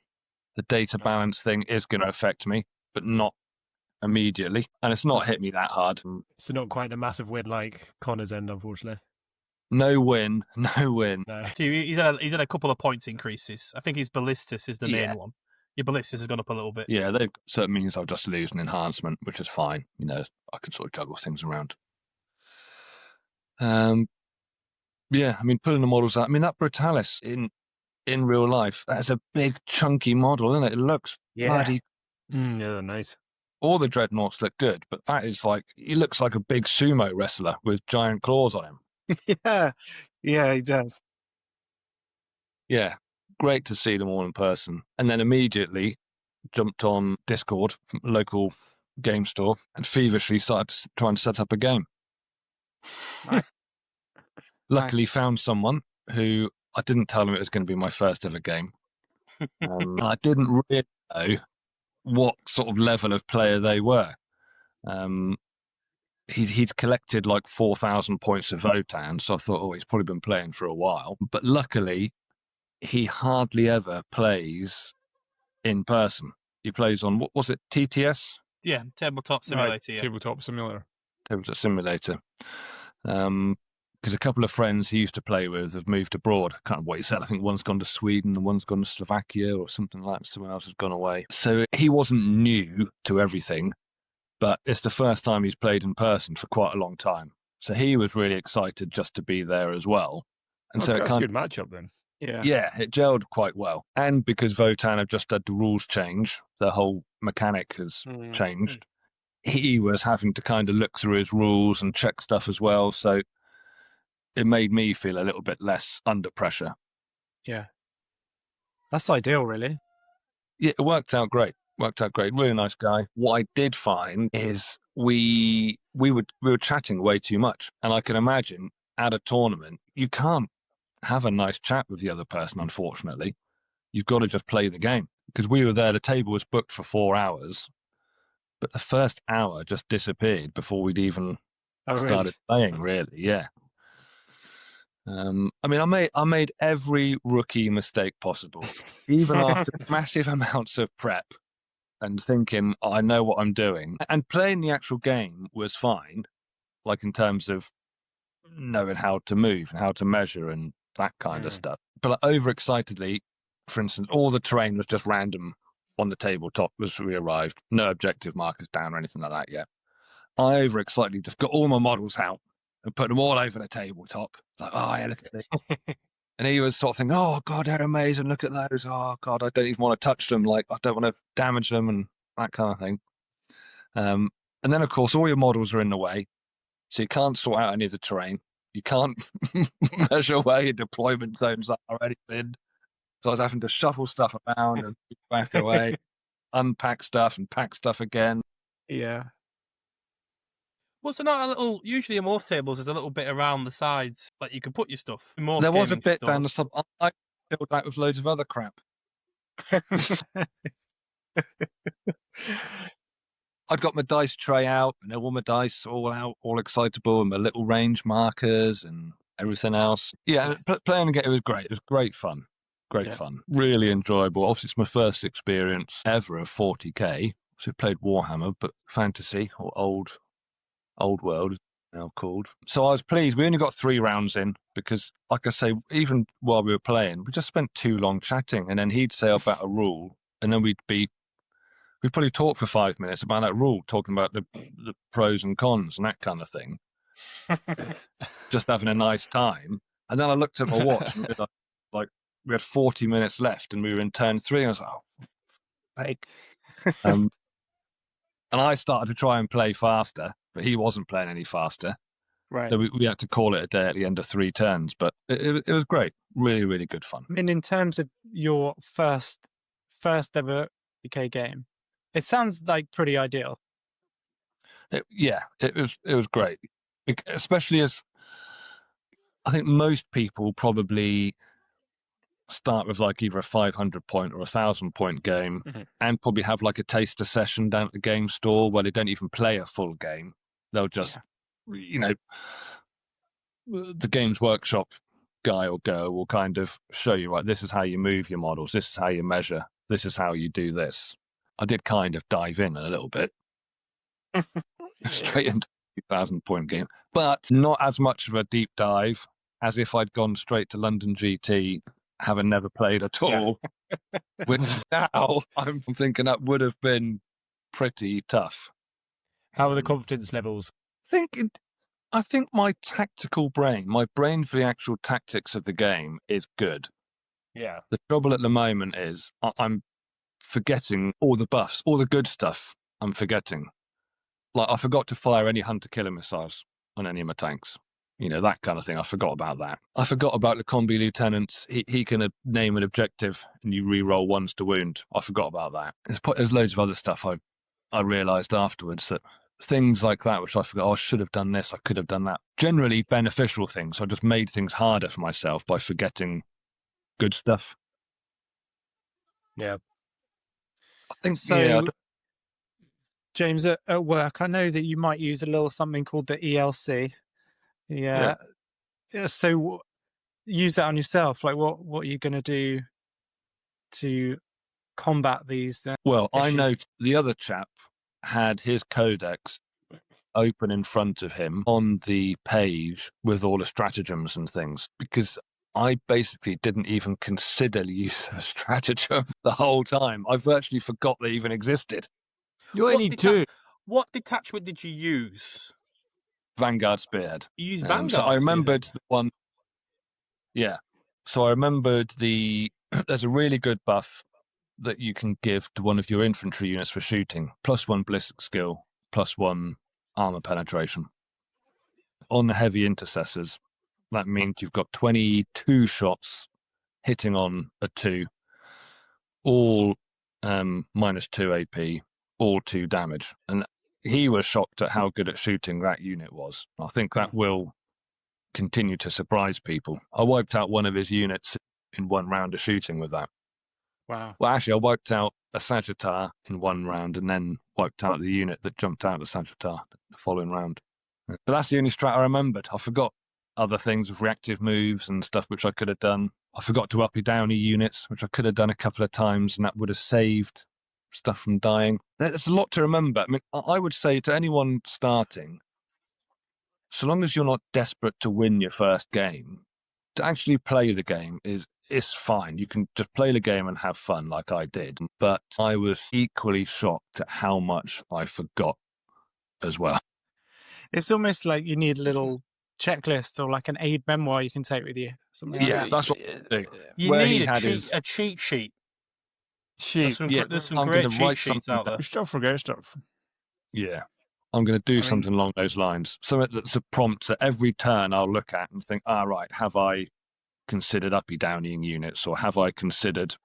Speaker 3: The data balance thing is going to affect me, but not immediately, and it's not hit me that hard.
Speaker 6: So not quite a massive win like Connor's end, unfortunately.
Speaker 3: No win.
Speaker 6: No.
Speaker 4: He's had a couple of points increases. I think his ballistus is the main one. Your ballistus has gone up a little bit.
Speaker 3: Yeah, so it means I'll just lose an enhancement, which is fine. I can sort of juggle things around. Yeah, I mean, pulling the models out. I mean, that Brutalis in real life, that's a big, chunky model, isn't it? It looks bloody.
Speaker 5: Yeah, nice.
Speaker 3: All the dreadnoughts look good, but that is he looks like a big sumo wrestler with giant claws on him.
Speaker 2: Yeah, he does.
Speaker 3: Yeah, great to see them all in person. And then immediately jumped on Discord, local game store, and feverishly started trying to set up a game. Luckily found someone who I didn't tell him it was going to be my first ever game. I didn't really know what sort of level of player they were. He'd collected like 4,000 points of Votan, so I thought, he's probably been playing for a while. But luckily, he hardly ever plays in person. He plays on, what was it, TTS?
Speaker 4: Yeah, Tabletop Simulator.
Speaker 5: Right,
Speaker 4: yeah.
Speaker 5: Tabletop Simulator.
Speaker 3: Tabletop Simulator. Because a couple of friends he used to play with have moved abroad. I can't remember what he said. I think one's gone to Sweden and one's gone to Slovakia or something like that. Someone else has gone away. So he wasn't new to everything, but it's the first time he's played in person for quite a long time. So he was really excited just to be there as well. And so it
Speaker 5: that's a
Speaker 3: kind
Speaker 5: good matchup then.
Speaker 2: Yeah.
Speaker 3: it gelled quite well. And because Votan have just had the rules change, the whole mechanic has changed. He was having to kind of look through his rules and check stuff as well. So it made me feel a little bit less under pressure.
Speaker 2: Yeah. That's ideal, really.
Speaker 3: Yeah, it worked out great. Really nice guy. What I did find is we were chatting way too much. And I can imagine at a tournament, you can't have a nice chat with the other person, unfortunately. You've got to just play the game. Because we were there, the table was booked for 4 hours, but the first hour just disappeared before we'd even started playing, really. Yeah. I mean, I made every rookie mistake possible, even after massive amounts of prep and thinking, I know what I'm doing. And playing the actual game was fine, like in terms of knowing how to move and how to measure and that kind of stuff. But like, overexcitedly, for instance, all the terrain was just random on the tabletop as we arrived. No objective markers down or anything like that yet. I overexcitedly just got all my models out and put them all over the tabletop. Like, oh, yeah, look at this. And he was sort of thinking, oh, God, they're amazing. Look at those. Oh, God, I don't even want to touch them. Like, I don't want to damage them and that kind of thing. And then, of course, all your models are in the way. So you can't sort out any of the terrain. You can't measure where your deployment zones are or anything. So I was having to shuffle stuff around and back away, unpack stuff and pack stuff again.
Speaker 2: Yeah.
Speaker 4: Was there not a little, usually in most tables, there's a little bit around the sides, like you can put your stuff. In most
Speaker 3: There was a
Speaker 4: gaming
Speaker 3: bit down the
Speaker 4: stores.
Speaker 3: sub. I filled that with loads of other crap. I'd got my dice tray out, and all my dice all out, all excitable, and my little range markers and everything else. Yeah, playing again, it was great. It was great fun. Great fun. Really enjoyable. Obviously, it's my first experience ever of 40k. So I played Warhammer, but fantasy or old world now called. So I was pleased. We only got 3 rounds in because, like I say, even while we were playing, we just spent too long chatting, and then he'd say about a rule, and then we'd probably talk for 5 minutes about that rule, talking about the pros and cons and that kind of thing. Just having a nice time. And then I looked at my watch and like we had 40 minutes left and we were in turn 3. And I was like, oh, fake. And I started to try and play faster, but he wasn't playing any faster.
Speaker 2: Right.
Speaker 3: So we had to call it a day at the end of 3 turns. But it was great. Really, really good fun.
Speaker 2: I mean, in terms of your first ever UK game, it sounds like pretty ideal.
Speaker 3: It was great, especially as I think most people probably start with like either a 500 point or 1,000 point game, and probably have like a taster session down at the game store where they don't even play a full game. They'll just, the Games Workshop guy or girl will kind of show you, right, this is how you move your models, this is how you measure, this is how you do this. I did kind of dive in a little bit. Straight into a 2,000 point game, but not as much of a deep dive as if I'd gone straight to London GT, having never played at all, which now I'm thinking that would have been pretty tough.
Speaker 6: How are the confidence levels?
Speaker 3: I think my tactical brain, my brain for the actual tactics of the game is good.
Speaker 6: Yeah.
Speaker 3: The trouble at the moment is I'm forgetting all the buffs, all the good stuff I'm forgetting. Like, I forgot to fire any hunter-killer missiles on any of my tanks. That kind of thing. I forgot about that. I forgot about the combi lieutenants. He can name an objective and you re-roll ones to wound. I forgot about that. There's loads of other stuff I realised afterwards, that things like that, which I forgot, I should have done this, I could have done that. Generally beneficial things. I just made things harder for myself by forgetting good stuff.
Speaker 6: Yeah.
Speaker 3: I think
Speaker 2: so. James, at work, I know that you might use a little something called the ELC. Yeah. So use that on yourself. Like, what are you going to do to combat these?
Speaker 3: Well,
Speaker 2: issues?
Speaker 3: I know the other chap had his codex open in front of him on the page with all the stratagems and things, because I basically didn't even consider the use of a stratagem the whole time. I virtually forgot they even existed.
Speaker 6: You only need 2.
Speaker 4: What detachment did you use?
Speaker 3: Vanguard Spearhead.
Speaker 4: You use
Speaker 3: So
Speaker 4: Vanguard.
Speaker 3: I remembered the one. Yeah. So I remembered there's a really good buff that you can give to one of your infantry units for shooting. +1 ballistic skill, +1 armor penetration. On the heavy intercessors, that means you've got 22 shots hitting on a 2, all -2 AP, all 2 damage. And he was shocked at how good at shooting that unit was. I think that will continue to surprise people. I wiped out one of his units in one round of shooting with that.
Speaker 2: Wow.
Speaker 3: Well, actually, I wiped out a Sagittar in one round and then wiped out the unit that jumped out of Sagittar the following round. But that's the only strat I remembered. I forgot other things with reactive moves and stuff which I could have done. I forgot to uppy downy units, which I could have done a couple of times, and that would have saved stuff from dying. There's a lot to remember. I mean, I would say to anyone starting, so long as you're not desperate to win your first game, to actually play the game is fine. You can just play the game and have fun like I did. But I was equally shocked at how much I forgot as well.
Speaker 2: It's almost like you need a little checklist or like an aid memoir you can take with you. Something like
Speaker 3: Yeah,
Speaker 2: that.
Speaker 3: that's what I do.
Speaker 4: You
Speaker 3: Where
Speaker 4: need
Speaker 3: he had
Speaker 4: a cheat sheet.
Speaker 5: Sheep.
Speaker 4: There's some
Speaker 3: I'm
Speaker 4: great
Speaker 3: gonna
Speaker 4: cheat
Speaker 3: write
Speaker 4: sheets
Speaker 3: something
Speaker 4: out there.
Speaker 5: You still forget stuff.
Speaker 3: Yeah. I'm going to do something along those lines. Something that's a prompt that every turn I'll look at and think, right, have I considered uppy downing units, or have I considered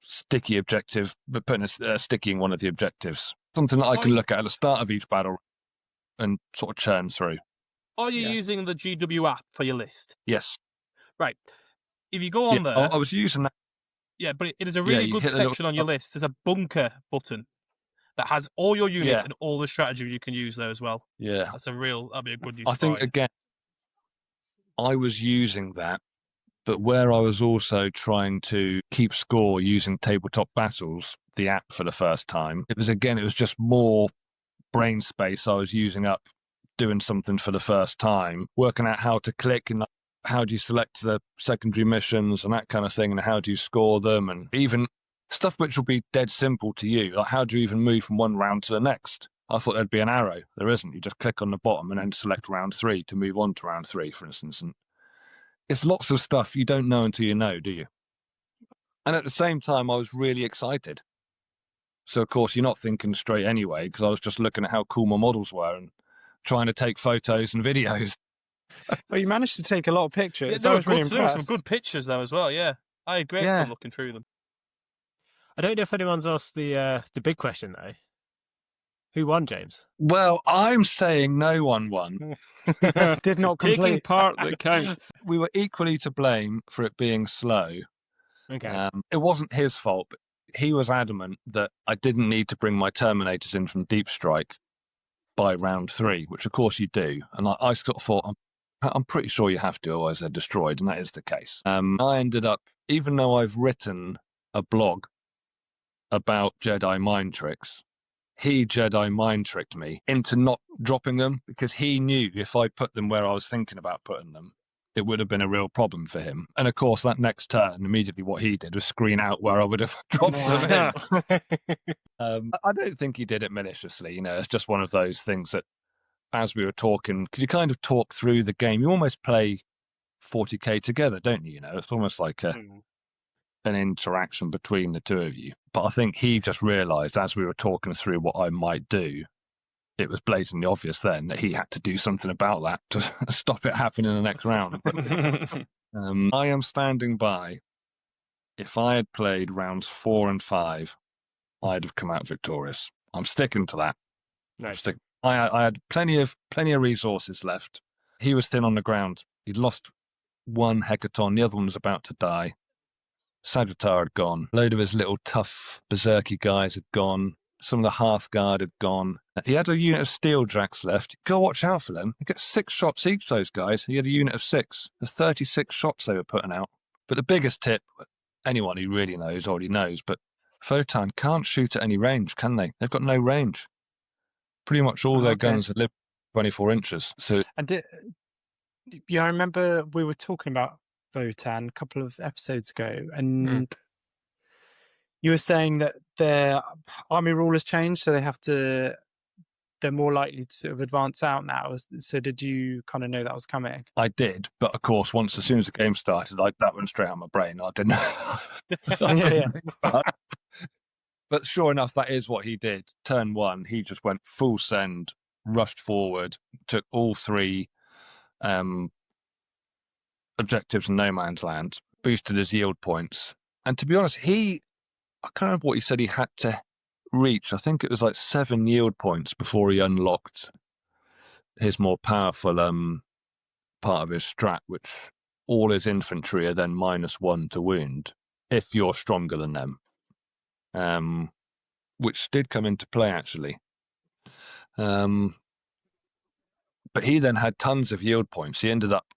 Speaker 3: sticky objective, but putting a sticky in one of the objectives? Something that I can look at the start of each battle and sort of churn through.
Speaker 4: Are you using the GW app for your list?
Speaker 3: Yes.
Speaker 4: Right. If you go on there...
Speaker 3: I was using that.
Speaker 4: Yeah, but it is a really good section on your list. There's a bunker button that has all your units and all the strategies you can use there as well.
Speaker 3: Yeah.
Speaker 4: That'd be a good use.
Speaker 3: I think, again, I was using that, but where I was also trying to keep score using Tabletop Battles, the app, for the first time, it was just more brain space I was using up doing something for the first time, working out how to click and how do you select the secondary missions and that kind of thing, and how do you score them, and even stuff which will be dead simple to you, like how do you even move from one round to the next? I thought there'd be an arrow. There isn't. You just click on the bottom and then select round 3 to move on to round 3, for instance. And it's lots of stuff you don't know until you know, do you? And at the same time, I was really excited. So, of course, you're not thinking straight anyway, because I was just looking at how cool my models were and trying to take photos and videos.
Speaker 2: Well, you managed to take a lot of pictures.
Speaker 4: There
Speaker 2: I was really
Speaker 4: there were
Speaker 2: impressed.
Speaker 4: some good pictures though as well, yeah. I had great fun looking through them.
Speaker 6: I don't know if anyone's asked the big question, though. Who won, James?
Speaker 3: Well, I'm saying no one won.
Speaker 2: Did not
Speaker 5: Taking
Speaker 2: complete.
Speaker 5: part that counts.
Speaker 3: We were equally to blame for it being slow.
Speaker 6: Okay.
Speaker 3: It wasn't his fault, but he was adamant that I didn't need to bring my Terminators in from Deep Strike by round 3, which of course you do. And I sort of thought, I'm pretty sure you have to, otherwise they're destroyed, and that is the case. I ended up, even though I've written a blog about Jedi mind tricks, he Jedi mind tricked me into not dropping them, because he knew if I put them where I was thinking about putting them, it would have been a real problem for him. And of course, that next turn, immediately what he did was screen out where I would have dropped them in. I don't think he did it maliciously. It's just one of those things that, as we were talking, because you kind of talk through the game, you almost play 40k together, don't you? It's almost like an interaction between the two of you. But I think he just realised, as we were talking through what I might do, it was blatantly obvious then that he had to do something about that to stop it happening in the next round. I am standing by. If I had played rounds 4 and 5, I'd have come out victorious. I'm sticking to that.
Speaker 6: Nice.
Speaker 3: I had plenty of resources left. He was thin on the ground. He'd lost one Hecaton. The other one was about to die. Sagittar had gone. A load of his little tough berserky guys had gone. Some of the Hearthguard had gone. He had a unit of Steel Dracs left. Go watch out for them. They get 6 shots each, those guys. He had a unit of 6. The 36 shots they were putting out. But the biggest tip, anyone who really knows already knows, but Photon can't shoot at any range, can they? They've got no range. Pretty much all their guns are 24 inches. So,
Speaker 2: And I remember we were talking about Votan a couple of episodes ago, and you were saying that their army rule has changed, so they have to they're more likely to sort of advance out now. So did you kind of know that was coming?
Speaker 3: I did, but of course, as soon as the game started, that went straight out of my brain. I didn't. But sure enough, that is what he did. Turn 1, he just went full send, rushed forward, took all 3 objectives in no man's land, boosted his yield points. And to be honest, I can't remember what he said he had to reach. I think it was like 7 yield points before he unlocked his more powerful part of his strat, which all his infantry are then -1 to wound if you're stronger than them. Which did come into play, actually. But he then had tons of yield points. He ended up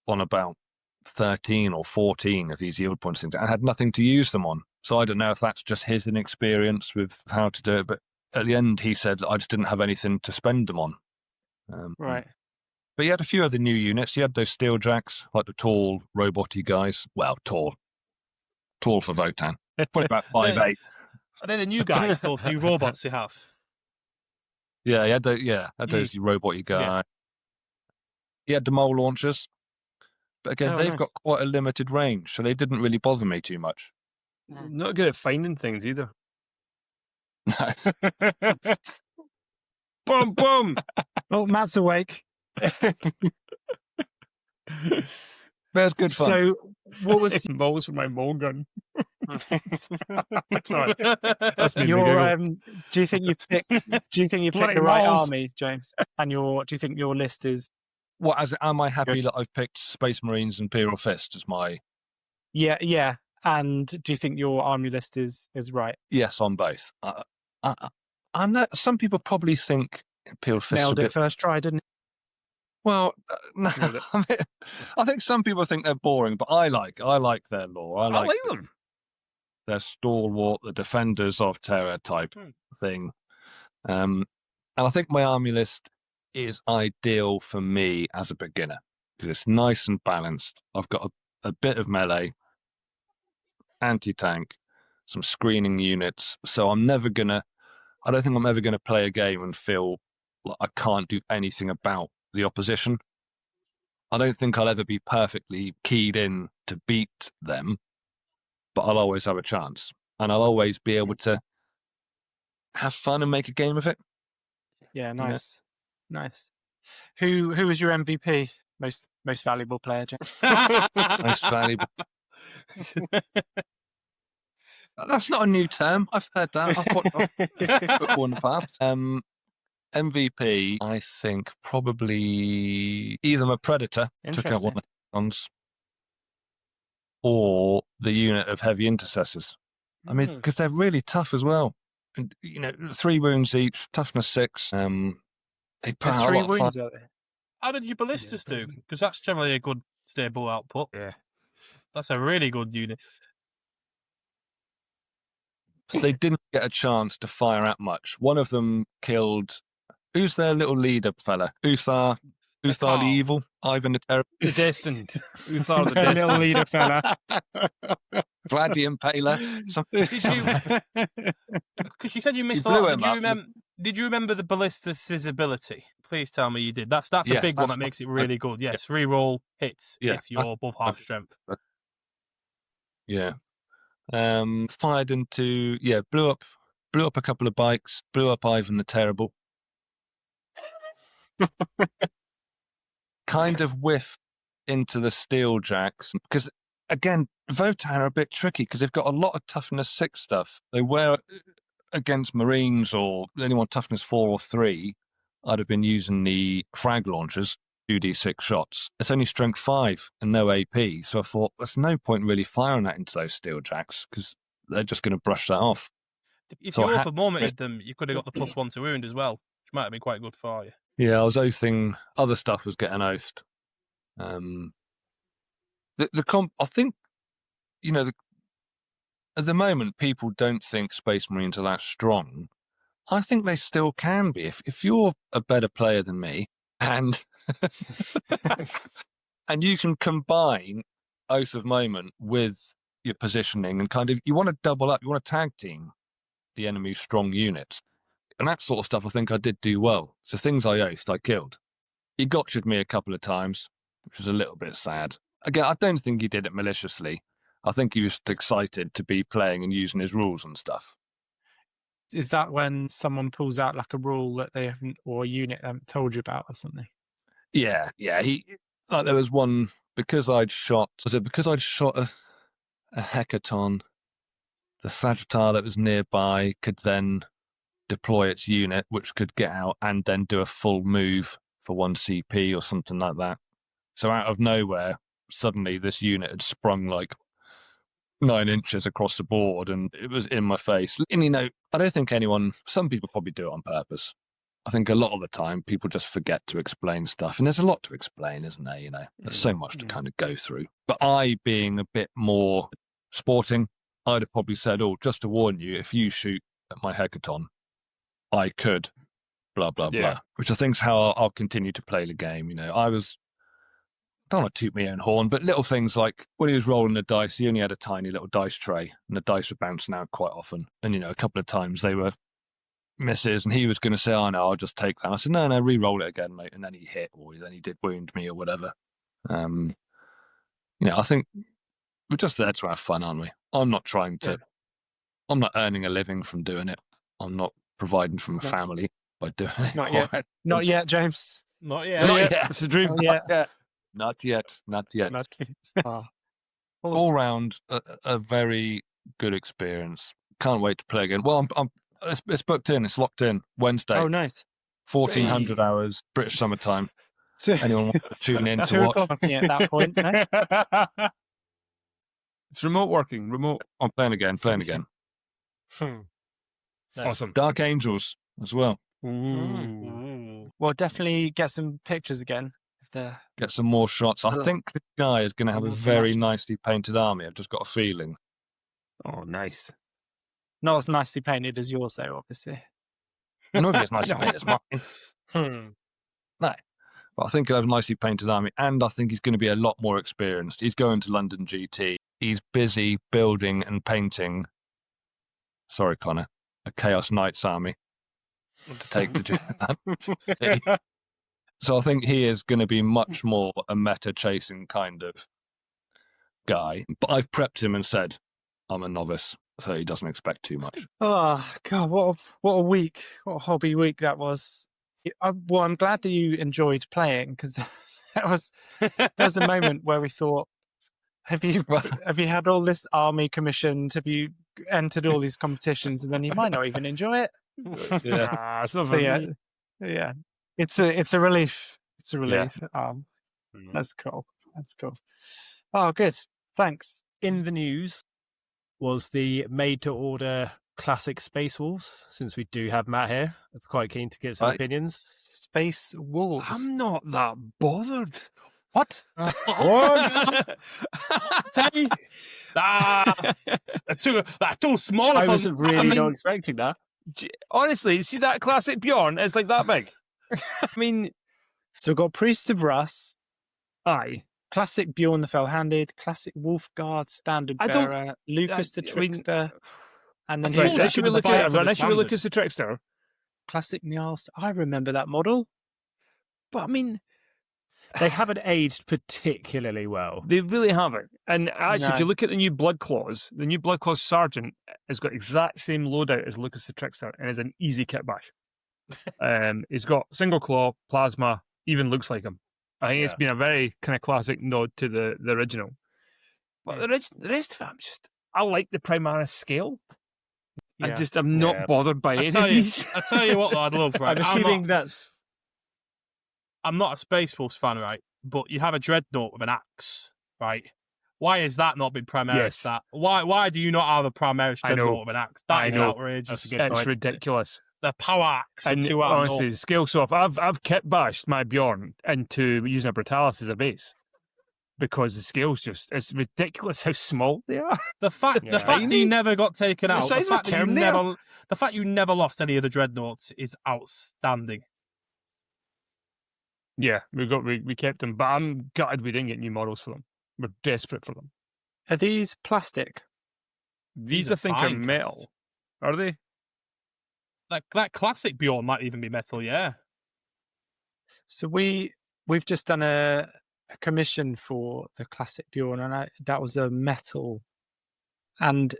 Speaker 3: on about 13 or 14 of these yield points and had nothing to use them on. So I don't know if that's just his inexperience with how to do it. But at the end, he said, I just didn't have anything to spend them on.
Speaker 2: Right.
Speaker 3: But he had a few other new units. He had those steeljacks, like the tall, robot-y guys. Well, tall. Tall for Votan. Probably about 5'8".
Speaker 4: Are they the new guys, those new robots they have?
Speaker 3: Yeah, he had those robot-y guys. Yeah. He had the mole launchers. But again, they've got quite a limited range, so they didn't really bother me too much.
Speaker 5: Not good at finding things either.
Speaker 3: No.
Speaker 5: Boom, boom!
Speaker 2: Well, Matt's awake.
Speaker 3: That's good fun.
Speaker 2: So, what was
Speaker 5: moles for my mole gun? Sorry, that's me.
Speaker 2: your? Do you think you picked? Do you think you picked the right
Speaker 5: moles.
Speaker 2: army, James? And do you think your list is?
Speaker 3: What? Am I happy that I've picked Space Marines and Imperial Fist as my?
Speaker 2: Yeah. And do you think your army list is right?
Speaker 3: Yes, on both. I know some people probably think Imperial Fist
Speaker 2: Nailed it first try, didn't it?
Speaker 3: Well, no, I think some people think they're boring, but I like their lore. I like
Speaker 5: them.
Speaker 3: They're stalwart, the defenders of terror type thing. And I think my army list is ideal for me as a beginner because it's nice and balanced. I've got a bit of melee, anti-tank, some screening units. So I don't think I'm ever going to play a game and feel like I can't do anything about the opposition. I don't think I'll ever be perfectly keyed in to beat them, but I'll always have a chance. And I'll always be able to have fun and make a game of it.
Speaker 2: Yeah, nice. Nice. Who was your MVP? Most valuable player, James?
Speaker 3: Most valuable. That's not a new term. I've heard that. I've watched football in the past. MVP, I think probably either a Predator, took out one of the ones, or the unit of heavy intercessors. I mean, because they're really tough as well. And, 3 wounds each, toughness 6. They put out
Speaker 2: 3 wounds out there.
Speaker 4: How did your ballistas do? Because that's generally a good stable output.
Speaker 5: Yeah.
Speaker 4: That's a really good unit.
Speaker 3: They didn't get a chance to fire out much. One of them killed... Who's their little leader fella? Uthar the Evil? Ivan the Terrible?
Speaker 5: The Destined. Uthar the Destined.
Speaker 2: Little leader fella.
Speaker 3: Vlad the Impaler.
Speaker 4: Because you said you missed a lot. Did you remember the ballistas' ability? Please tell me you did. That's a big one that makes it really good. Yes, reroll hits if you're above half strength.
Speaker 3: Yeah. Fired into... Yeah, blew up a couple of bikes, blew up Ivan the Terrible. Kind of whiffed into the Steeljacks because, again, Votan are a bit tricky because they've got a lot of toughness 6 stuff. They wear against Marines or anyone toughness 4 or 3. I'd have been using the frag launchers, 2d6 shots. It's only strength 5 and no AP, so I thought there's no point really firing that into those Steeljacks because they're just going to brush that off.
Speaker 4: If you oath momented them, you could have got the +1 to wound as well, which might have been quite good for you.
Speaker 3: Yeah, I was oathing. Other stuff was getting oathed. I think, at the moment, people don't think Space Marines are that strong. I think they still can be. If you're a better player than me, and and you can combine Oath of Moment with your positioning and kind of, you want to double up, you want to tag team the enemy's strong units. And that sort of stuff I think I did do well. So things I aced, I killed. He gotcha'd me a couple of times, which was a little bit sad. Again, I don't think he did it maliciously. I think he was just excited to be playing and using his rules and stuff.
Speaker 2: Is that when someone pulls out like a rule that they haven't, or a unit they haven't told you about or something?
Speaker 3: Yeah. There was one, because I'd shot a hecaton, the Sagittar that was nearby could then deploy its unit, which could get out and then do a full move for 1 CP or something like that. So out of nowhere, suddenly this unit had sprung like 9 inches across the board and it was in my face. And, I don't think some people probably do it on purpose. I think a lot of the time people just forget to explain stuff. And there's a lot to explain, isn't there? There's so much to kind of go through. But I, being a bit more sporting, I'd have probably said, just to warn you, if you shoot at my hecaton, I could, blah, blah, blah. Which I think is how I'll continue to play the game. I don't want to toot my own horn, but little things like when he was rolling the dice, he only had a tiny little dice tray and the dice were bouncing out quite often. And, a couple of times they were misses and he was going to say, oh, no, I'll just take that. I said, no, re-roll it again, mate. And then he hit or then he did wound me or whatever. I think we're just there to have fun, aren't we? I'm not earning a living from doing it. I'm not providing for my family by doing it.
Speaker 2: Not yet. Not yet, James.
Speaker 4: Not yet.
Speaker 3: Not yet.
Speaker 5: It's a dream.
Speaker 2: Not yet.
Speaker 3: Not yet. All round, a very good experience. Can't wait to play again. Well, it's booked in. It's locked in. Wednesday.
Speaker 2: Oh, nice.
Speaker 3: 1400 hours, British summertime. Anyone want to tune in to
Speaker 2: 2
Speaker 3: watch?
Speaker 2: o'clock at that point, no?
Speaker 5: It's remote working. Remote.
Speaker 3: I'm playing again.
Speaker 5: Awesome.
Speaker 3: Dark Angels as well.
Speaker 4: Ooh.
Speaker 2: Well, definitely get some pictures again.
Speaker 3: Get some more shots. I think the guy is going to have a very nicely painted army. I've just got a feeling.
Speaker 5: Oh, nice.
Speaker 2: Not as nicely painted as yours, though, obviously.
Speaker 3: Nobody as nicely painted as mine. No. But I think he'll have a nicely painted army, and I think he's going to be a lot more experienced. He's going to London GT. He's busy building and painting. Sorry, Connor. A Chaos Knights army to take to Japan. So I think he is going to be much more a meta-chasing kind of guy. But I've prepped him and said, I'm a novice, so he doesn't expect too much.
Speaker 2: Oh, God, what a week. What a hobby week that was. Well, I'm glad that you enjoyed playing, because there was a moment where we thought, have you had all this army commissioned? Have you entered all these competitions, and then you might not even enjoy it?
Speaker 5: It's not
Speaker 2: yeah. It's a relief. It's a relief.
Speaker 5: Yeah.
Speaker 2: That's cool. Oh, good. Thanks.
Speaker 6: In the news was the made-to-order classic Space Wolves, since we do have Matt here. I'm quite keen to get some opinions.
Speaker 2: Space Wolves.
Speaker 5: I'm not that bothered.
Speaker 2: What?
Speaker 5: What?
Speaker 4: That's too small.
Speaker 6: I was really not expecting that.
Speaker 5: Honestly, see that classic Bjorn? It's like that big. I mean,
Speaker 2: so we've got Priests of Rust,
Speaker 5: aye.
Speaker 2: classic Bjorn the Fell-Handed, classic Wolfguard, Standard Bearer, Lucas the Trickster, and then
Speaker 5: I've got an issue with Lucas the Trickster.
Speaker 2: Classic Nials. I remember that model.
Speaker 5: But I mean,
Speaker 6: they haven't aged particularly well.
Speaker 5: They really haven't. And actually, if you look at the new Blood Claws Sergeant has got exact same loadout as Lucas the Trickster and is an easy kit bash. He's got single claw, plasma, even looks like him. I think it's been a very kind of classic nod to the original. But the rest of it, I like the Primaris scale.
Speaker 2: Yeah.
Speaker 5: I'm not bothered by any of these.
Speaker 4: I tell you what, though, I'd love, right?
Speaker 6: I'm assuming
Speaker 4: I'm not a Space Wolves fan, right? But you have a Dreadnought with an axe, right? Why has that not been Primaris?
Speaker 5: Yes.
Speaker 4: Why do you not have a Primaris Dreadnought with an axe? That is outrageous.
Speaker 5: It's ridiculous.
Speaker 4: The power axe.
Speaker 5: And honestly, the scale so off. I've kit bashed my Bjorn into using a Brutalis as a base because the scale's it's ridiculous how small they are.
Speaker 4: The fact he never got taken out.
Speaker 5: The
Speaker 4: fact you never lost any of the Dreadnoughts is outstanding.
Speaker 5: Yeah, we kept them, but I'm gutted we didn't get new models for them. We're desperate for them.
Speaker 2: Are these plastic?
Speaker 5: These I think are metal. Are they?
Speaker 4: that classic Bjorn might even be metal. Yeah.
Speaker 2: So we've just done a commission for the classic Bjorn, and that was a metal, and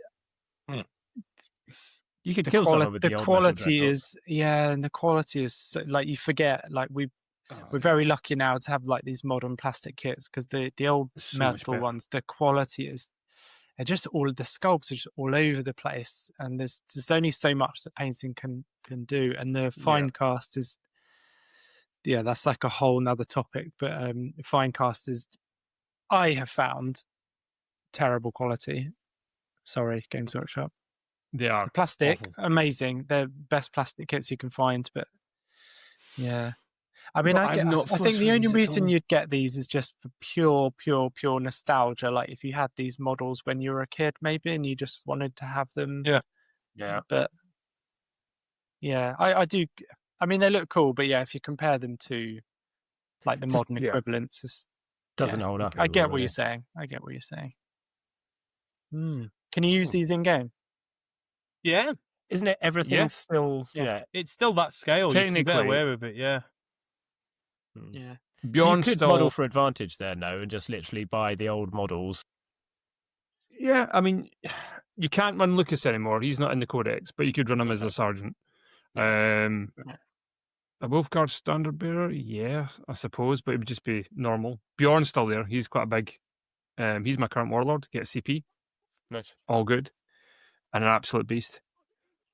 Speaker 6: You could kill someone with the old metal
Speaker 2: quality
Speaker 6: dreadnought.
Speaker 2: is and the quality is so, like, you forget, like we're very lucky now to have like these modern plastic kits, because the old
Speaker 5: So much
Speaker 2: metal
Speaker 5: better.
Speaker 2: ones, the quality is, they're just all, the sculpts are just all over the place, and there's only so much that painting can do, and the fine cast is, that's like a whole nother topic, but fine cast is, I have found, terrible quality. Sorry, Games Workshop.
Speaker 5: They are
Speaker 2: The plastic,
Speaker 5: awful.
Speaker 2: amazing. They're best plastic kits you can find, but yeah. I mean,
Speaker 5: But
Speaker 2: I
Speaker 5: I'm not
Speaker 2: think
Speaker 5: fussed
Speaker 2: the
Speaker 5: for
Speaker 2: only
Speaker 5: these at
Speaker 2: reason
Speaker 5: all.
Speaker 2: you'd get these is just for pure nostalgia. Like if you had these models when you were a kid, maybe, and you just wanted to have them.
Speaker 5: Yeah.
Speaker 2: But yeah, I do. I mean, they look cool, but yeah, if you compare them to like the modern equivalents, it's,
Speaker 6: Doesn't hold up.
Speaker 2: I get
Speaker 6: anymore,
Speaker 2: what you're
Speaker 6: really.
Speaker 2: saying. I get what you're saying. Can you use these in game?
Speaker 4: Yeah.
Speaker 6: Isn't it everything
Speaker 5: Yeah.
Speaker 6: still?
Speaker 2: Yeah.
Speaker 6: Yeah.
Speaker 4: It's still that scale. You can get
Speaker 5: Technically-
Speaker 4: away with it. Yeah.
Speaker 2: Yeah.
Speaker 6: So you
Speaker 5: Bjorn
Speaker 6: could
Speaker 5: still.
Speaker 6: model for advantage there, no, and just literally buy the old models.
Speaker 5: Yeah, I mean, you can't run Lucas anymore. He's not in the Codex, but you could run him as a sergeant. A Wolfguard standard bearer, yeah, I suppose, but it would just be normal. Bjorn's still there. He's quite a big. He's my current warlord. Get CP,
Speaker 6: Nice.
Speaker 5: all good, and an absolute beast.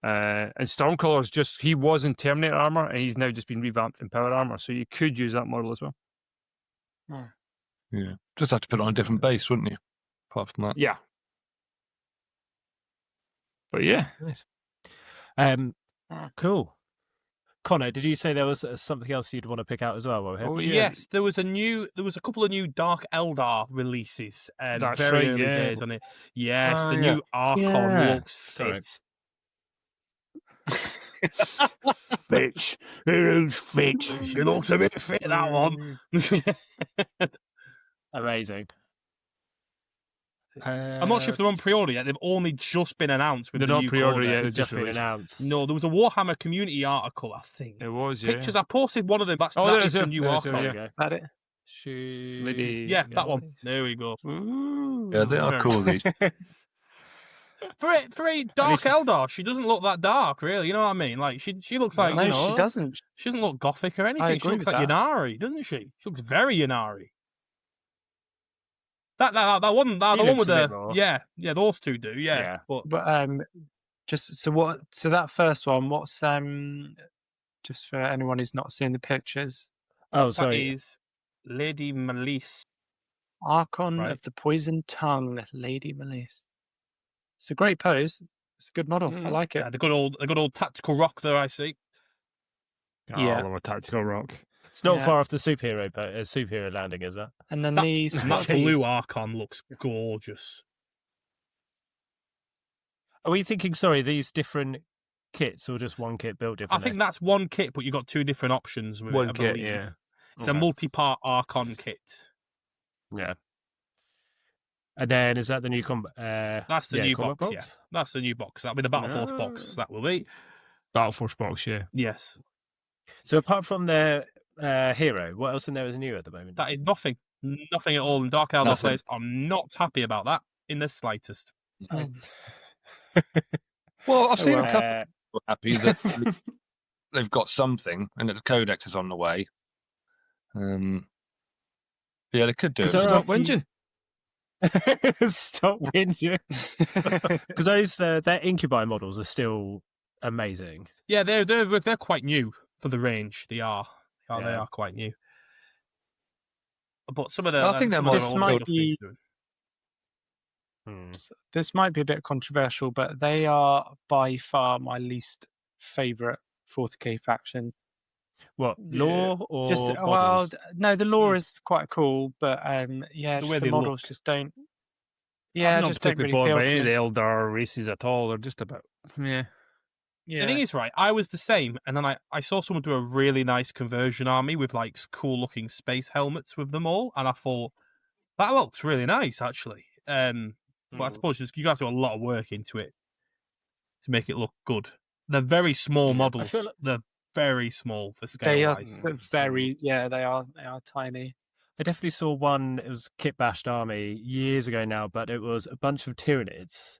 Speaker 5: And Stormcaller's he was in Terminator armor, and he's now just been revamped in power armor. So you could use that model as well.
Speaker 3: Yeah. Just have to put it on a different base, wouldn't you? Apart from that.
Speaker 5: Yeah. But yeah,
Speaker 6: Nice. Cool. Connor, did you say there was something else you'd want to pick out as well? While we're here?
Speaker 5: Oh, yeah.
Speaker 4: Yes, there was a couple of new Dark Eldar releases,
Speaker 5: That's
Speaker 4: very
Speaker 5: right,
Speaker 4: early
Speaker 5: yeah.
Speaker 4: days on it. Yes,
Speaker 3: Oh,
Speaker 4: the
Speaker 3: yeah.
Speaker 4: new Archon
Speaker 2: Yeah.
Speaker 4: looks
Speaker 6: Sorry.
Speaker 4: fit.
Speaker 5: Fitch. Who's Fitch?
Speaker 4: She looks a bit fit, that one.
Speaker 6: Amazing.
Speaker 4: I'm not sure if they're on pre-order yet. They've only just been announced with
Speaker 5: They're
Speaker 4: the
Speaker 5: not
Speaker 4: new
Speaker 5: pre-order
Speaker 4: codex.
Speaker 5: yet.
Speaker 6: It's
Speaker 5: They've
Speaker 6: just
Speaker 5: just
Speaker 6: been
Speaker 5: released.
Speaker 6: announced.
Speaker 4: No, there was a Warhammer community article, I think.
Speaker 5: It was, yeah.
Speaker 4: Pictures. I posted one of them. That's
Speaker 5: Oh,
Speaker 4: that
Speaker 5: there
Speaker 4: is
Speaker 5: is
Speaker 4: the
Speaker 5: it.
Speaker 4: new
Speaker 5: There is it,
Speaker 4: Archon.
Speaker 5: yeah.
Speaker 6: There we go.
Speaker 2: That it?
Speaker 5: Lady.
Speaker 4: Yeah, that one. There we go.
Speaker 5: Ooh.
Speaker 3: Yeah, they are
Speaker 4: Very
Speaker 3: cool, these.
Speaker 4: For a dark Eldar, she doesn't look that dark, really. You know what I mean? Like she looks like,
Speaker 2: no,
Speaker 4: you know,
Speaker 2: she doesn't.
Speaker 4: She doesn't look gothic or anything. She
Speaker 2: agree
Speaker 4: looks
Speaker 2: with
Speaker 4: like
Speaker 2: that.
Speaker 4: Yanari, doesn't she? She looks very Yanari. That one,
Speaker 6: He
Speaker 4: the one
Speaker 6: looks
Speaker 4: with
Speaker 6: a bit
Speaker 4: the
Speaker 6: more.
Speaker 4: yeah, those two do, yeah.
Speaker 6: Yeah.
Speaker 4: But
Speaker 2: But just so that first one, what's just for anyone who's not seen the pictures,
Speaker 6: Oh,
Speaker 4: that
Speaker 6: sorry.
Speaker 4: is Lady Malice.
Speaker 2: Archon
Speaker 4: Right.
Speaker 2: of the Poisoned Tongue, Lady Malice. It's a great pose. It's a good model. I like it.
Speaker 4: Yeah, the good old tactical rock there. I see.
Speaker 2: Yeah.
Speaker 5: All of a tactical rock.
Speaker 6: It's not
Speaker 2: Yeah.
Speaker 6: far off the superhero landing, is that?
Speaker 2: And then
Speaker 4: That-
Speaker 2: these
Speaker 4: And that
Speaker 2: these-
Speaker 4: blue Archon looks gorgeous.
Speaker 6: Are we thinking, sorry, these different kits or just one kit built
Speaker 4: I
Speaker 6: differently?
Speaker 4: think that's one kit, but you got two different options with
Speaker 5: One
Speaker 4: it. I
Speaker 5: kit,
Speaker 4: believe.
Speaker 5: yeah.
Speaker 4: It's a multi-part Archon kit.
Speaker 6: Yeah. And then is that the new
Speaker 4: That's the new
Speaker 6: combat
Speaker 4: box, yeah. That's the new box. That'll be the Battle Force box. That will be.
Speaker 5: Battle Force box, yeah.
Speaker 4: Yes.
Speaker 6: So apart from their hero, what else in there is new at the moment?
Speaker 4: That is nothing. Nothing at all. And Dark Eldar
Speaker 3: Nothing.
Speaker 4: players are not happy about that in the slightest.
Speaker 3: Well, I've seen a
Speaker 6: Uh,
Speaker 3: couple people happy that they've got something and that the codex is on the way. Yeah, they could do it.
Speaker 6: Because there
Speaker 5: Stop
Speaker 6: are a few-
Speaker 5: whinging.
Speaker 6: Stop whinging. Because their incubi models are still amazing.
Speaker 4: Yeah, they're quite new for the range. They are. They
Speaker 6: Yeah.
Speaker 4: are quite new. But some of the
Speaker 3: I think
Speaker 4: some
Speaker 3: that
Speaker 4: of
Speaker 2: this
Speaker 4: the
Speaker 2: might
Speaker 4: stuff he's
Speaker 2: be-
Speaker 4: doing.
Speaker 2: This might be a bit controversial, but they are by far my least favourite 40k faction.
Speaker 6: What,
Speaker 2: Yeah.
Speaker 6: lore or
Speaker 2: Just well,
Speaker 6: models?
Speaker 2: no, the lore is quite cool, but yeah,
Speaker 4: The
Speaker 2: just
Speaker 4: way
Speaker 2: the
Speaker 4: they
Speaker 2: models
Speaker 4: look.
Speaker 2: just don't. Yeah,
Speaker 5: I'm not
Speaker 2: just don't
Speaker 5: particularly
Speaker 2: really
Speaker 5: bothered
Speaker 2: appeal
Speaker 5: by any
Speaker 2: to
Speaker 5: of
Speaker 2: me.
Speaker 5: the Eldar races at all. They're just about, yeah.
Speaker 2: Yeah.
Speaker 4: The thing is, right, I was the same, and then I saw someone do a really nice conversion army with like cool looking space helmets with them all, and I thought that looks really nice actually. But I suppose you have to do a lot of work into it to make it look good. They're very small
Speaker 6: I
Speaker 4: models.
Speaker 6: feel like-
Speaker 4: They're very small for
Speaker 2: They are
Speaker 4: scale-wise.
Speaker 2: very, they are tiny.
Speaker 6: I definitely saw one. It was Kitbashed Army years ago now, but it was a bunch of Tyranids,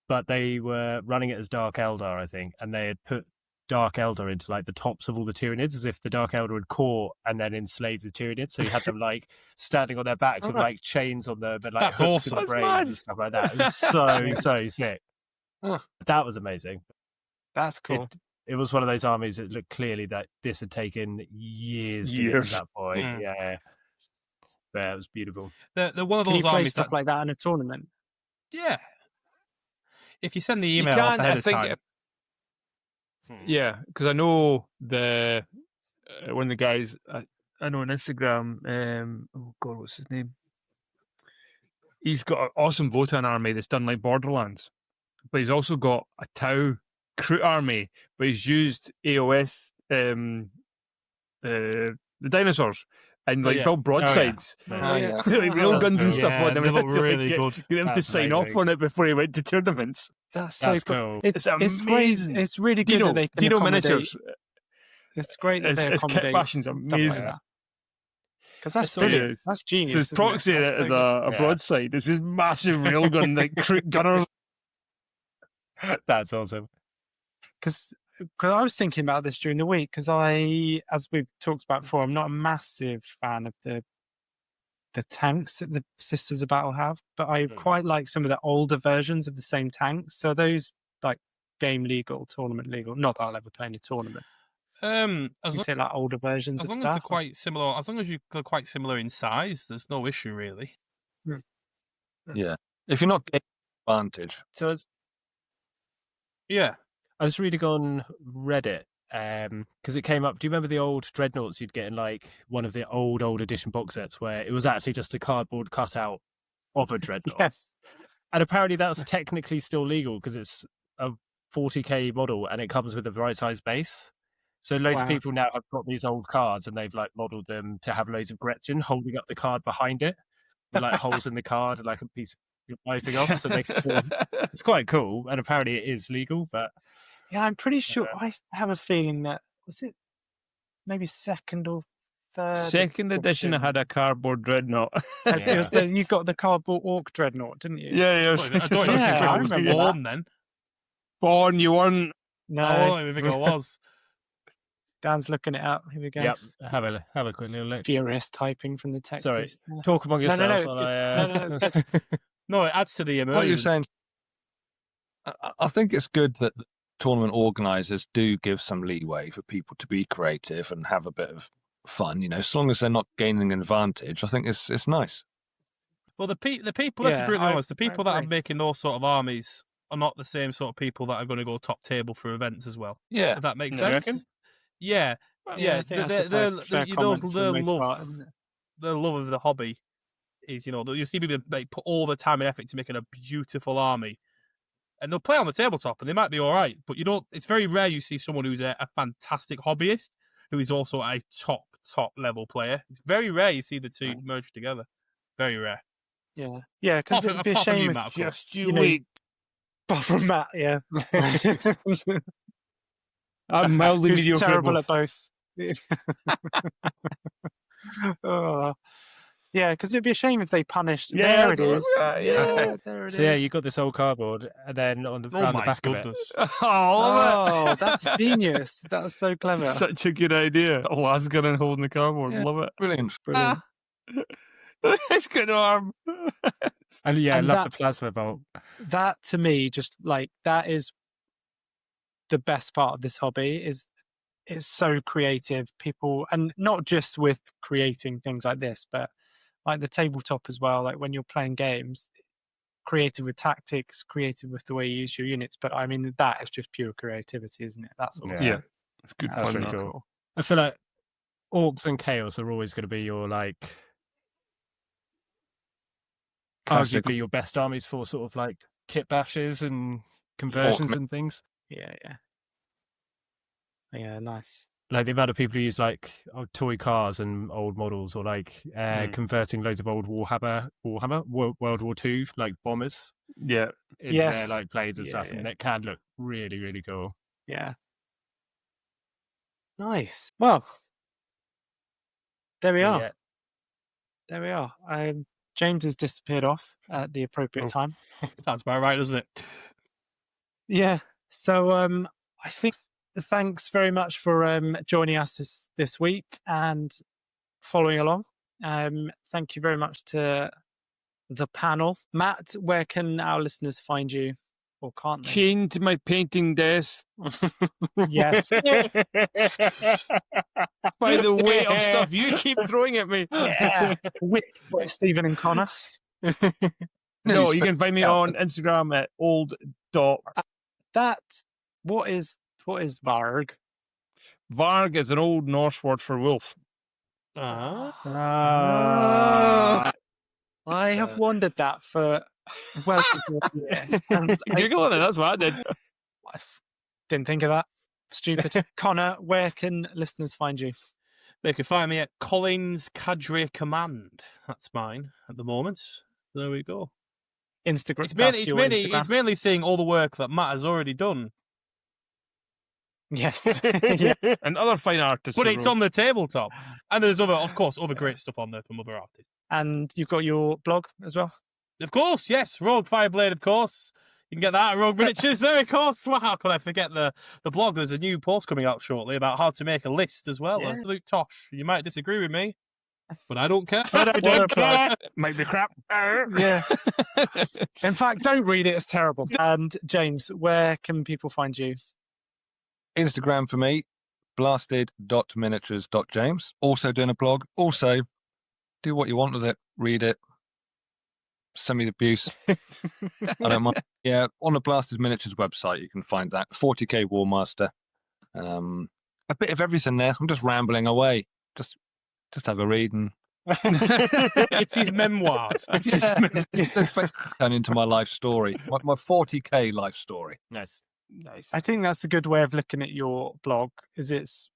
Speaker 6: but they were running it as Dark Eldar, I think, and they had put Dark Eldar into like the tops of all the Tyranids, as if the Dark Eldar had caught and then enslaved the Tyranids. So you had them like standing on their backs with like chains on them and like
Speaker 4: That's
Speaker 6: hooks in
Speaker 4: awesome.
Speaker 6: the brains and stuff like that. It was so sick.
Speaker 3: Huh.
Speaker 6: That was amazing.
Speaker 2: That's cool.
Speaker 6: It was one of those armies that looked clearly that this had taken years to get to that point.
Speaker 4: Mm.
Speaker 6: Yeah. But it was beautiful.
Speaker 4: They're one of
Speaker 2: Can you
Speaker 4: those
Speaker 2: play
Speaker 4: armies
Speaker 2: stuff
Speaker 4: that,
Speaker 2: like that in a tournament?
Speaker 4: yeah. If you send the
Speaker 5: You
Speaker 4: email
Speaker 5: can,
Speaker 4: off ahead
Speaker 5: I
Speaker 4: of
Speaker 5: think.
Speaker 4: time,
Speaker 5: Yeah, because I know the one of the guys I know on Instagram. Oh God, what's his name? He's got an awesome Votan army that's done like Borderlands, but he's also got a Tau Kroot army, but he's used AOS the dinosaurs and like
Speaker 4: yeah.
Speaker 5: built broadsides.
Speaker 3: yeah.
Speaker 5: Like real guns and stuff
Speaker 6: Yeah,
Speaker 5: on them.
Speaker 4: they look
Speaker 5: to, like,
Speaker 4: really
Speaker 5: get,
Speaker 4: good.
Speaker 5: get him to
Speaker 6: That's
Speaker 5: sign off
Speaker 6: amazing.
Speaker 5: on it before he went to tournaments.
Speaker 2: That's so
Speaker 6: That's
Speaker 2: cool.
Speaker 6: cool.
Speaker 2: It's great.
Speaker 5: amazing.
Speaker 2: It's really good
Speaker 5: Dino,
Speaker 2: that they can
Speaker 5: Dino
Speaker 2: accommodate.
Speaker 5: miniatures.
Speaker 2: It's great that they
Speaker 5: It's
Speaker 2: accommodate
Speaker 5: Kitbashing's
Speaker 2: stuff
Speaker 5: amazing.
Speaker 2: like that. Because that's
Speaker 6: saw it.
Speaker 2: brilliant. That's genius.
Speaker 5: So his
Speaker 2: isn't
Speaker 5: proxy in it
Speaker 2: That's
Speaker 5: is
Speaker 2: so good.
Speaker 5: a
Speaker 6: Yeah.
Speaker 5: broadside. It's this massive railgun like Kroot gunner.
Speaker 6: That's awesome.
Speaker 2: Because I was thinking about this during the week, because as we've talked about before, I'm not a massive fan of the tanks that the Sisters of Battle have, but I quite like some of the older versions of the same tanks. So those like game legal, tournament legal. Not that I'll ever play in a tournament.
Speaker 4: as
Speaker 2: You
Speaker 4: long,
Speaker 2: take like older versions
Speaker 4: as
Speaker 2: of
Speaker 4: long as
Speaker 2: stuff.
Speaker 4: they're quite similar, as long as you're quite similar in size, there's no issue really.
Speaker 3: Yeah. If you're not getting advantage,
Speaker 6: So
Speaker 4: Yeah.
Speaker 6: I was reading on Reddit because it came up. Do you remember the old dreadnoughts you'd get in like one of the old edition box sets where it was actually just a cardboard cutout of a dreadnought?
Speaker 2: Yes.
Speaker 6: And apparently that's technically still legal because it's a 40k model and it comes with the right size base. So loads of
Speaker 2: Wow.
Speaker 6: people now have got these old cards and they've like modelled them to have loads of Gretchen holding up the card behind it, with like holes in the card and like a piece of writing off. So they can still, it's quite cool. And apparently it is legal, but
Speaker 2: Yeah, I'm pretty sure. I have a feeling that was it maybe second or third.
Speaker 5: Second edition, I had a cardboard dreadnought.
Speaker 2: It was you got the cardboard orc dreadnought, didn't you?
Speaker 5: Yeah.
Speaker 4: I don't even
Speaker 2: Yeah,
Speaker 4: think
Speaker 2: I
Speaker 4: I was
Speaker 2: remember
Speaker 4: born then.
Speaker 5: Born, you weren't.
Speaker 2: No,
Speaker 4: I don't even think I was.
Speaker 2: Dan's looking it up. Here we go.
Speaker 6: yep, have a quick little look.
Speaker 2: Furious typing from the tech.
Speaker 6: Sorry.
Speaker 2: boost there.
Speaker 6: Talk among
Speaker 2: No, no,
Speaker 6: yourselves.
Speaker 2: it's
Speaker 6: while
Speaker 2: good.
Speaker 6: I,
Speaker 2: No, it's good.
Speaker 4: No, it adds to the immersion.
Speaker 3: what you're saying, I think it's good that the tournament organisers do give some leeway for people to be creative and have a bit of fun. You know, as long as they're not gaining an advantage, I think it's nice.
Speaker 4: Well, the people, let's be
Speaker 2: Yeah,
Speaker 4: brutally
Speaker 2: I-
Speaker 4: honest, the
Speaker 2: I
Speaker 4: people that are
Speaker 2: agree.
Speaker 4: making those sort of armies are not the same sort of people that are going to go top table for events as well.
Speaker 3: Yeah,
Speaker 4: If that makes
Speaker 5: No, you
Speaker 4: sense.
Speaker 5: reckon?
Speaker 4: Yeah,
Speaker 2: Well,
Speaker 4: yeah.
Speaker 2: I think that's a fair comment for the
Speaker 4: their
Speaker 2: most
Speaker 4: love,
Speaker 2: part, isn't it?
Speaker 4: their love of the hobby is, you see people like, put all the time and effort to making a beautiful army, and they'll play on the tabletop and they might be all right, but you don't. It's very rare you see someone who's a fantastic hobbyist who is also a top level player. It's very rare you see the two merge together. Very rare.
Speaker 2: Yeah, yeah, because
Speaker 4: Apart
Speaker 2: it'd be a
Speaker 4: from you,
Speaker 2: shame if
Speaker 4: Matt, of course.
Speaker 5: Just you
Speaker 2: You know,
Speaker 5: wait.
Speaker 2: apart from Matt, yeah.
Speaker 5: I'm mildly
Speaker 2: Who's
Speaker 5: mediocre.
Speaker 2: terrible
Speaker 5: at
Speaker 2: at both. Oh. Yeah, because it'd be a shame if they punished.
Speaker 5: Yeah,
Speaker 2: there it is.
Speaker 5: yeah.
Speaker 2: There it
Speaker 6: so yeah,
Speaker 2: is.
Speaker 6: you got this old cardboard, and then on the,
Speaker 4: Oh
Speaker 6: around the
Speaker 4: my
Speaker 6: back
Speaker 4: goodness.
Speaker 6: of it,
Speaker 2: Oh, that's genius. That's so clever.
Speaker 5: Such a good idea. A las gun and holding the cardboard.
Speaker 3: Yeah.
Speaker 5: Love it.
Speaker 3: brilliant.
Speaker 2: Brilliant.
Speaker 5: It's good arm.
Speaker 6: and yeah, I
Speaker 2: And
Speaker 6: love
Speaker 2: that-
Speaker 6: the plasma vault.
Speaker 2: That to me, just like that is the best part of this hobby. Is it's so creative. People, and not just with creating things like this, but like the tabletop as well. Like when you're playing games, creative with tactics, creative with the way you use your units. But I mean, that is just pure creativity, isn't it? That's awesome.
Speaker 5: Yeah. It's good
Speaker 6: That's
Speaker 5: fun.
Speaker 6: really
Speaker 5: that.
Speaker 6: cool. I feel like orcs and chaos are always going to be your like
Speaker 3: Classic.
Speaker 6: arguably your best armies for sort of like kit bashes and conversions and things.
Speaker 2: Yeah, nice.
Speaker 6: Like the amount of people who use like old toy cars and old models, or like converting loads of old Warhammer, World War II like bombers
Speaker 5: Yeah.
Speaker 6: into
Speaker 2: Yes.
Speaker 6: their like blades and
Speaker 2: Yeah,
Speaker 6: stuff,
Speaker 2: yeah.
Speaker 6: and that can look really, really cool.
Speaker 2: Yeah. Nice. Well, there we are.
Speaker 5: Yeah.
Speaker 2: There we are. James has disappeared off at the appropriate time.
Speaker 4: Sounds about right, doesn't it?
Speaker 2: Yeah. So I think thanks very much for joining us this week and following along. Thank you very much to the panel. Matt, where can our listeners find you, or can't they?
Speaker 5: Chained to my painting desk
Speaker 2: Yes.
Speaker 5: by the weight of stuff you keep throwing at me.
Speaker 2: Yeah. With Stephen and Connor.
Speaker 5: No, you can find me on Instagram at old..
Speaker 2: What is Varg?
Speaker 5: Varg is an old Norse word for wolf.
Speaker 2: I have wondered that for well before a year. And
Speaker 5: Googling it, that's what I did.
Speaker 2: I didn't think of that. Stupid. Connor, where can listeners find you?
Speaker 4: They can find me at Collins Cadre Command. That's mine at the moment. There we go.
Speaker 2: Instagram.
Speaker 4: It's mainly seeing all the work that Matt has already done.
Speaker 2: Yes. Yeah.
Speaker 5: And other fine artists.
Speaker 4: But it's on the tabletop. And there's other great stuff on there from other artists.
Speaker 2: And you've got your blog as well?
Speaker 4: Of course, yes. Rogue Fireblade, of course. You can get that at Rogue Miniatures there, of course. How could I forget the blog? There's a new post coming out shortly about how to make a list as well.
Speaker 2: Yeah.
Speaker 4: Absolute tosh. You might disagree with me, but I don't care.
Speaker 5: But I don't care. Might be crap.
Speaker 2: Yeah. In fact, don't read it. It's terrible. And James, where can people find you?
Speaker 3: Instagram for me, blasted.miniatures.james. Also doing a blog. Also, do what you want with it. Read it. Send me the abuse. I don't mind. Yeah, on the Blasted Miniatures website, you can find that. 40k Warmaster. A bit of everything there. I'm just rambling away. Just have a read and
Speaker 4: It's his memoirs.
Speaker 3: turn into my life story. My 40k life story.
Speaker 5: Nice.
Speaker 2: I think that's a good way of looking at your blog. It's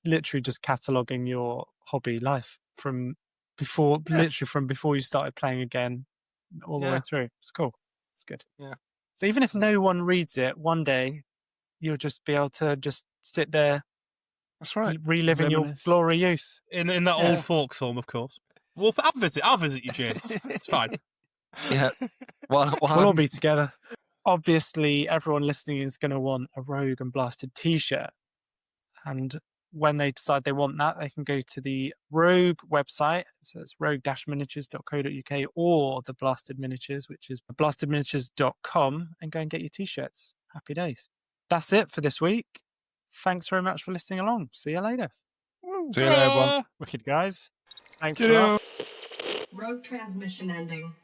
Speaker 2: literally just cataloging your hobby life from before, literally from before you started playing again, all the way through. It's cool. It's good.
Speaker 3: Yeah.
Speaker 2: So even if no one reads it, one day you'll just be able to just sit there.
Speaker 3: That's right.
Speaker 2: Reliving your
Speaker 5: Reminisce.
Speaker 2: glory youth.
Speaker 4: In that old folks home, of course. Well, I'll visit you, James. It's fine.
Speaker 3: Yeah. Well,
Speaker 2: We'll all be together. Obviously, everyone listening is going to want a Rogue and Blasted t-shirt. And when they decide they want that, they can go to the Rogue website. So it's rogue-miniatures.co.uk or the Blasted Miniatures, which is blastedminiatures.com, and go and get your t-shirts. Happy days. That's it for this week. Thanks very much for listening along. See you later.
Speaker 3: See you later, everyone.
Speaker 6: Wicked guys.
Speaker 2: Thanks a lot.
Speaker 1: Rogue transmission ending.